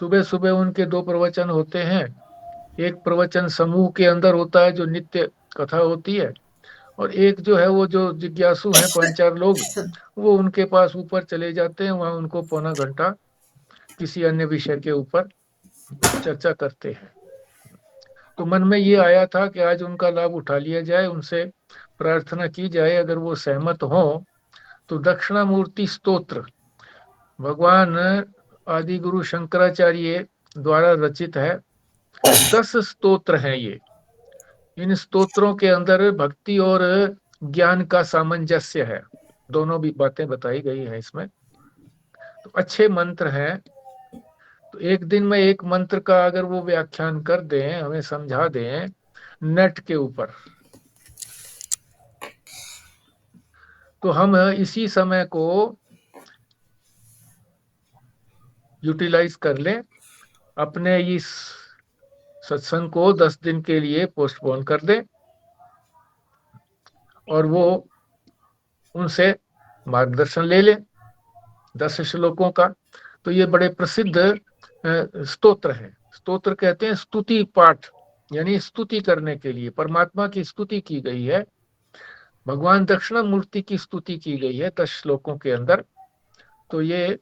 सुबह सुबह उनके 2 प्रवचन होते हैं। एक प्रवचन समूह के अंदर होता है जो नित्य कथा होती है, और एक जो है वो जो जिज्ञासु हैं 5-4 लोग, वो उनके पास ऊपर चले जाते हैं, वहां उनको पौना घंटा किसी अन्य विषय के ऊपर चर्चा करते हैं। तो मन में ये आया था कि आज उनका लाभ उठा लिया जाए, उनसे प्रार्थना की जाए। अगर वो सहमत हो तो दक्षिणामूर्ति स्तोत्र भगवान आदि गुरु शंकराचार्य द्वारा रचित है। 10 स्तोत्र हैं ये। इन स्तोत्रों के अंदर भक्ति और ज्ञान का सामंजस्य है, दोनों भी बातें बताई गई हैं इसमें। तो अच्छे मंत्र हैं। तो एक दिन में एक मंत्र का अगर वो व्याख्यान कर दें, हमें समझा दें नेट के ऊपर, तो हम इसी समय को यूटिलाइज कर लें, अपने इस सत्संग को 10 दिन के लिए पोस्टपोन कर दें और वो उनसे मार्गदर्शन ले लें 10 श्लोकों का। तो ये बड़े प्रसिद्ध स्तोत्र हैं। स्तोत्र कहते हैं स्तुति पाठ, यानी स्तुति करने के लिए परमात्मा की स्तुति की गई है, भगवान दक्षिणामूर्ति की स्तुति की गई है 10 श्लोकों के अंदर। तो ये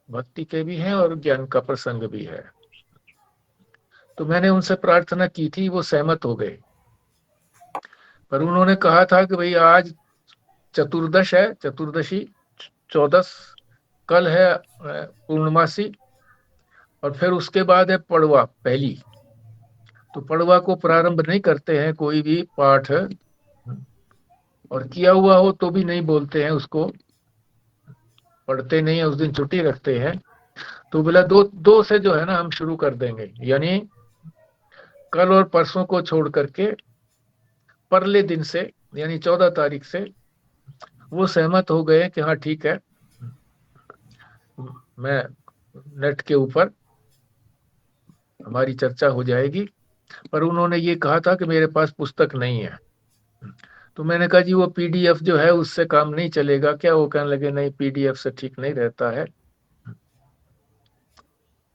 भक्ति के भी हैं और ज्ञान का प्रसंग भी है। तो मैंने उनसे प्रार्थना की थी, वो सहमत हो गए। पर उन्होंने कहा था कि भाई आज चतुर्दश है, चतुर्दशी 14, कल है पूर्णमासी, और फिर उसके बाद है पड़वा पहली। तो पड़वा को प्रारंभ नहीं करते हैं कोई भी पाठ, और किया हुआ हो तो भी नहीं बोलते हैं उसको, पढ़ते नहीं है, उस दिन छुट्टी रखते हैं। तो बोला दो दो से जो है ना हम शुरू कर देंगे, यानी कल और परसों को छोड़ करके परले दिन से, यानी 14 तारीख से वो सहमत हो गए कि हाँ ठीक है, मैं नेट के ऊपर हमारी चर्चा हो जाएगी। पर उन्होंने ये कहा था कि मेरे पास पुस्तक नहीं है। तो मैंने कहा जी वो पीडीएफ जो है उससे काम नहीं चलेगा क्या? वो कहने लगे नहीं, पीडीएफ से ठीक नहीं रहता है।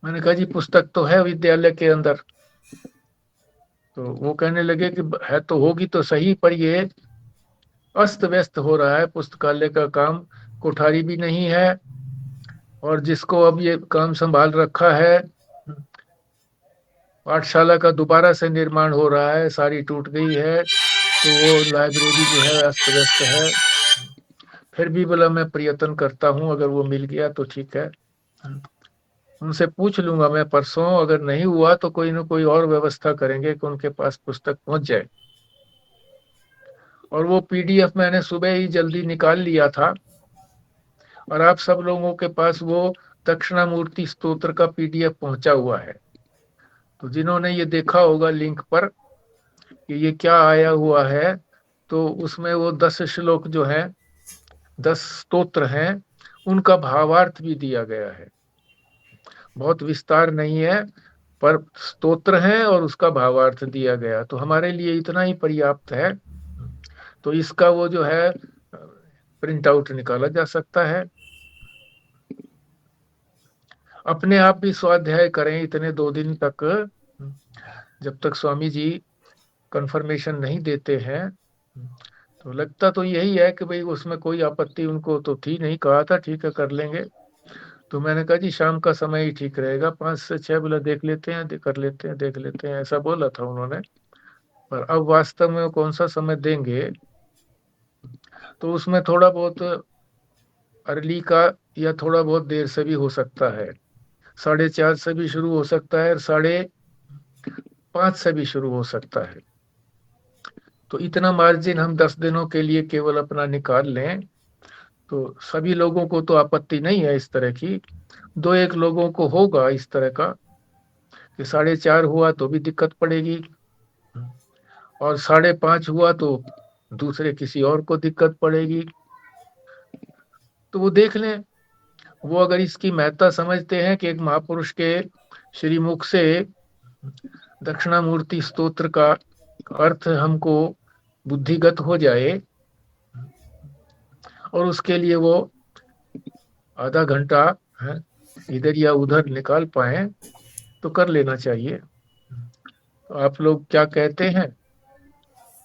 मैंने कहा जी पुस्तक तो है विद्यालय के अंदर। तो वो कहने लगे कि है तो होगी तो सही, पर ये अस्त व्यस्त हो रहा है, पुस्तकालय का काम कोठारी भी नहीं है, और जिसको अब ये काम संभाल रखा है, पाठशाला का दोबारा से निर्माण हो रहा है, सारी टूट गई है, तो वो लाइब्रेरी जो है अस्त व्यस्त है। फिर भी बोला मैं प्रयत्न करता हूँ, अगर वो मिल गया तो ठीक है, उनसे पूछ लूंगा मैं परसों, अगर नहीं हुआ तो कोई ना कोई और व्यवस्था करेंगे कि उनके पास पुस्तक पहुंच जाए। और वो पीडीएफ मैंने सुबह ही जल्दी निकाल लिया था, और आप सब लोगों के पास वो दक्षिणामूर्ति स्तोत्र का पीडीएफ पहुंचा हुआ है। तो जिन्होंने ये देखा होगा लिंक पर कि ये क्या आया हुआ है, तो उसमें वो 10 श्लोक जो है, 10 स्तोत्र हैं, उनका भावार्थ भी दिया गया है। बहुत विस्तार नहीं है, पर स्तोत्र है और उसका भावार्थ दिया गया, तो हमारे लिए इतना ही पर्याप्त है। तो इसका वो जो है प्रिंट आउट निकाला जा सकता है। अपने आप भी स्वाध्याय करें इतने 2 दिन तक, जब तक स्वामी जी कंफर्मेशन नहीं देते हैं। तो लगता तो यही है कि भाई उसमें कोई आपत्ति उनको तो थी नहीं, कहा था ठीक है कर लेंगे। तो मैंने कहा जी शाम का समय ही ठीक रहेगा, 5 से 6, बोला देख लेते हैं, कर लेते हैं, देख लेते हैं, ऐसा बोला था उन्होंने। पर अब वास्तव में कौन सा समय देंगे, तो उसमें थोड़ा बहुत अर्ली का या थोड़ा बहुत देर से भी हो सकता है, 4:30 से भी शुरू हो सकता है, और 5:30 से भी शुरू हो सकता है। तो इतना मार्जिन हम 10 दिनों के लिए केवल अपना निकाल लें, तो सभी लोगों को तो आपत्ति नहीं है इस तरह की। 2-1 लोगों को होगा इस तरह का कि 4:30 हुआ तो भी दिक्कत पड़ेगी, और 5:30 हुआ तो दूसरे किसी और को दिक्कत पड़ेगी। तो वो देख लें, वो अगर इसकी महत्ता समझते हैं कि एक महापुरुष के श्रीमुख से दक्षिणामूर्ति स्तोत्र का अर्थ हमको बुद्धिगत हो जाए, और उसके लिए वो आधा घंटा इधर या उधर निकाल पाए, तो कर लेना चाहिए। तो आप लोग क्या कहते हैं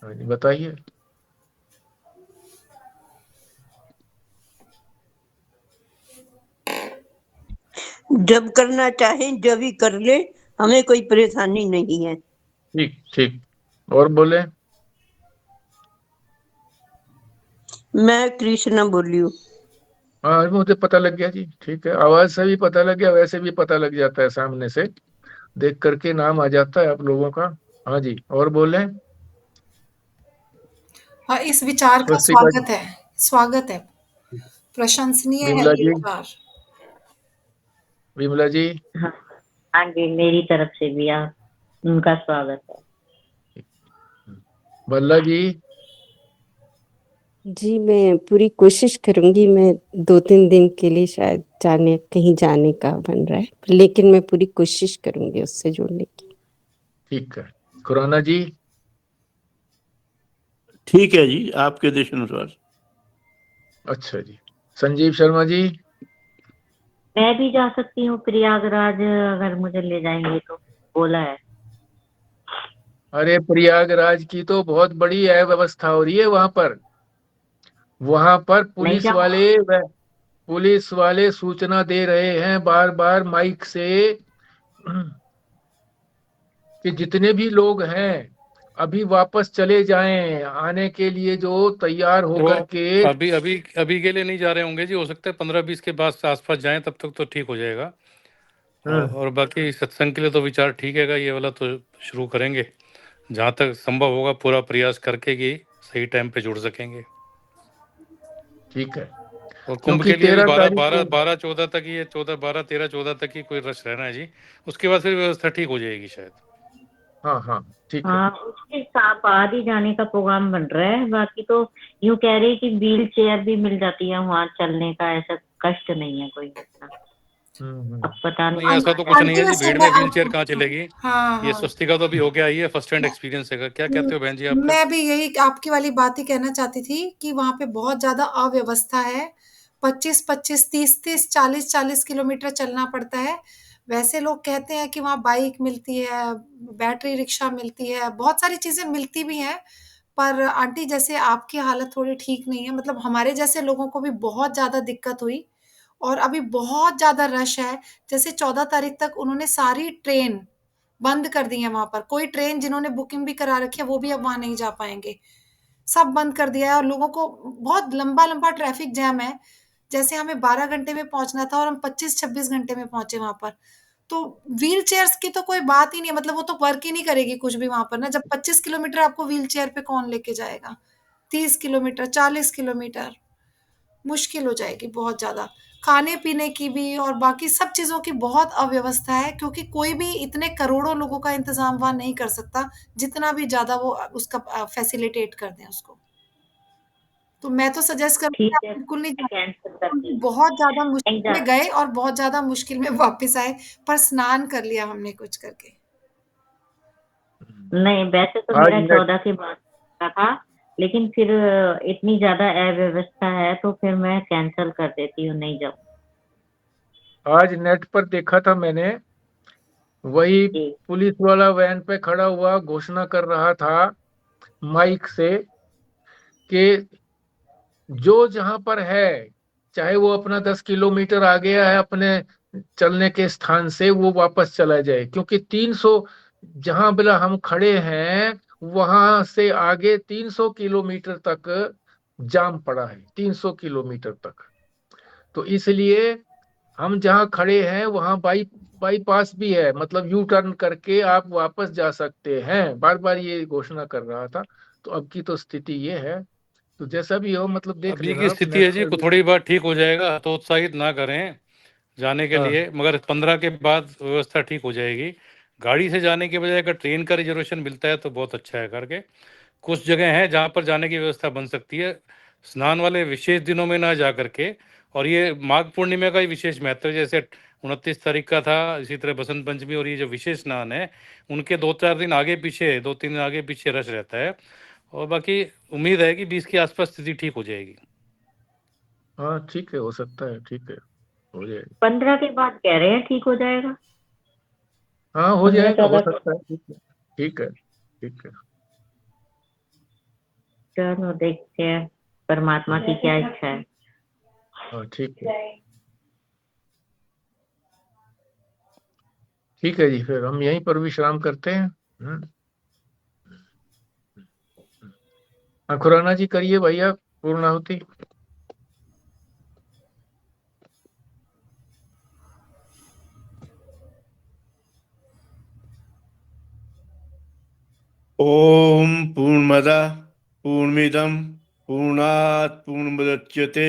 बताइए। जब करना चाहे जब ही कर ले, हमें कोई परेशानी नहीं है। ठीक ठीक, और बोले। मैं कृष्णा बोली हूँ। हाँ मुझे पता लग गया जी, ठीक है, आवाज से भी पता लग गया, वैसे भी पता लग जाता है, सामने से देख करके नाम आ जाता है आप लोगों का। हाँ जी, और बोले। हाँ, इस विचार का स्वस्तिका जी, स्वागत है, प्रशंसनीय है विमला ये जी, विचार। विमला जी, हाँ हाँ जी, मेरी तरफ से भी आप उनका स्वागत है। भल्ला जी। जी मैं पूरी कोशिश करूंगी, मैं 2-3 दिन के लिए शायद कहीं जाने का बन रहा है, लेकिन मैं पूरी कोशिश करूंगी उससे जुड़ने की। ठीक है, खुराना जी। ठीक है जी, आपके देश अनुसार। अच्छा जी, संजीव शर्मा जी। मैं भी जा सकती हूँ प्रयागराज, अगर मुझे ले जाएंगे तो, बोला है। अरे प्रयागराज की तो बहुत बड़ी है व्यवस्था हो रही है वहां पर नहीं जा पुलिस वाले सूचना दे रहे हैं बार बार माइक से कि जितने भी लोग हैं अभी वापस चले जाएं, आने के लिए जो तैयार तो होकर के। अभी अभी अभी के लिए नहीं जा रहे होंगे जी, हो सकता है 15-20 के बाद से आसपास जाएं, तब तक तो ठीक हो जाएगा। और बाकी सत्संग के लिए तो विचार ठीक है, ये वाला तो शुरू करेंगे, जहाँ तक संभव होगा पूरा प्रयास करके कि सही टाइम पे जुड़ सकेंगे। ठीक है, और कुंभ क्योंकि के लिए भी 13 तारीख को 12-14 तक ही, 13-14 तक ही कोई रश रहना है जी, उसके बाद फिर व्यवस्था ठीक हो जाएगी शायद। हाँ हाँ ठीक है। हाँ, उसके साथ बाद ही जाने का प्रोग्राम बन रहा है। बाकी तो यूँ कह रही कि व्हील चेयर भी मिल जाती है वहाँ, चलने का ऐसा कष्ट नहीं है कोई इतना। अब पता नहीं ऐसा तो कुछ नहीं है जी, भीड़ में व्हील चेयर कहाँ चलेगी। हाँ ये हाँ, स्वस्तिका तो अभी हो गया, ये फर्स्ट हैंड एक्सपीरियंस है। क्या कहते हो बहन जी आप? मैं भी यही आपकी वाली बात ही कहना चाहती थी कि वहां पे बहुत ज्यादा अव्यवस्था है। 25-25, 30-30, 40-40 किलोमीटर चलना पड़ता है। वैसे लोग कहते हैं कि वहाँ बाइक मिलती है, बैटरी रिक्शा मिलती है, बहुत सारी चीजें मिलती भी हैं। पर आंटी जैसे आपकी हालत थोड़ी ठीक नहीं है, मतलब हमारे जैसे लोगों को भी बहुत ज्यादा दिक्कत हुई और अभी बहुत ज्यादा रश है। जैसे 14 तारीख तक उन्होंने सारी ट्रेन बंद कर दी है वहां पर। कोई ट्रेन जिन्होंने बुकिंग भी करा रखी है वो भी अब वहां नहीं जा पाएंगे। सब बंद कर दिया है और लोगों को बहुत लंबा लंबा ट्रैफिक जैम है। जैसे हमें 12 घंटे में पहुंचना था और हम 25-26 घंटे में पहुंचे वहां पर। तो व्हील चेयर्स की तो कोई बात ही नहीं है, मतलब वो तो वर्क ही नहीं करेगी कुछ भी वहां पर ना। जब 25 किलोमीटर आपको व्हील चेयर पे कौन लेके जाएगा, 30 किलोमीटर, 40 किलोमीटर मुश्किल हो जाएगी बहुत ज्यादा। खाने पीने की भी और बाकी सब चीजों की बहुत अव्यवस्था है, क्योंकि कोई भी इतने करोड़ों लोगों का इंतजाम वहां नहीं कर सकता जितना भी ज्यादा वो उसका फैसिलिटेट कर दें उसको। तो मैं तो सजेस्ट करूंगी ठीक आप है, बिल्कुल नहीं मैं जाना, कैंसिल कर क्योंकि देती बहुत ज्यादा हूँ। नहीं मुश्किल में जाना। गए और बहुत ज्यादा मुश्किल में वापस आए। पर स्नान कर लिया हमने कुछ करके। नहीं, वैसे तो आज मेरा नेट 14 के बाद का था, लेकिन फिर इतनी ज्यादा अव्यवस्था है तो फिर मैं कैंसिल कर देती हूँ, नहीं जाऊँ। आज नेट पर देखा था मैंने, वही जी पुलिस वाला वैन पे खड़ा हुआ घोषणा कर रहा था माइक से कि जो जहां पर है, चाहे वो अपना 10 किलोमीटर आ गया है अपने चलने के स्थान से, वो वापस चला जाए, क्योंकि 300 जहां बिला हम खड़े हैं वहां से आगे 300 किलोमीटर तक जाम पड़ा है, 300 किलोमीटर तक। तो इसलिए हम जहाँ खड़े हैं वहां बाईपास भी है, मतलब यू टर्न करके आप वापस जा सकते हैं। बार बार ये घोषणा कर रहा था। तो अब की तो स्थिति ये है, तो जैसा भी हो मतलब देख अभी लेना की आप स्थिति नेट है जी, पर भी। थोड़ी बार ठीक हो जाएगा तो उत्साहित ना करें जाने के हाँ लिए, मगर 15 के बाद व्यवस्था ठीक हो जाएगी। गाड़ी से जाने के बजाय अगर ट्रेन का रिजर्वेशन मिलता है तो बहुत अच्छा है करके। कुछ जगह है जहाँ पर जाने की व्यवस्था बन सकती है स्नान वाले विशेष दिनों में ना जा करके। और ये माघ पूर्णिमा का ही विशेष महत्व है, जैसे 29 तारीख का था, इसी तरह बसंत पंचमी और ये जो विशेष स्नान है उनके 2-4 दिन आगे पीछे, 2-3 दिन आगे पीछे रश रहता है। और बाकी उम्मीद है कि 20 के आसपास स्थिति ठीक हो जाएगी। हाँ ठीक है, हो सकता है, ठीक है, हो जाएगा। 15 के बाद कह रहे हैं ठीक हो जाएगा। हाँ हो 15 जाएगा, हो 14 के, सकता है, ठीक है, ठीक है, ठीक है। चलो देखते हैं परमात्मा की क्या इच्छा है। हाँ ठीक है, ठीक है जी, फिर हम यहीं पर विश्राम करते हैं। हाँ खुराना जी करिए भैया पूर्णाहुति। ओम पूर्णमदः पूर्णमिदं पूर्णात् पूर्णमुदच्यते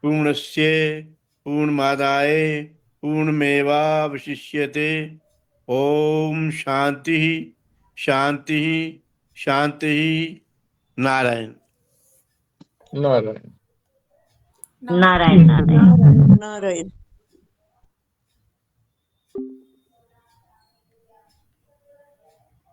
पूर्णस्य पूर्णमादाय पूर्णमेवावशिष्यते। ओम शांति शांति शांति। नारायण नारायण नारायण नारायण। नारायण।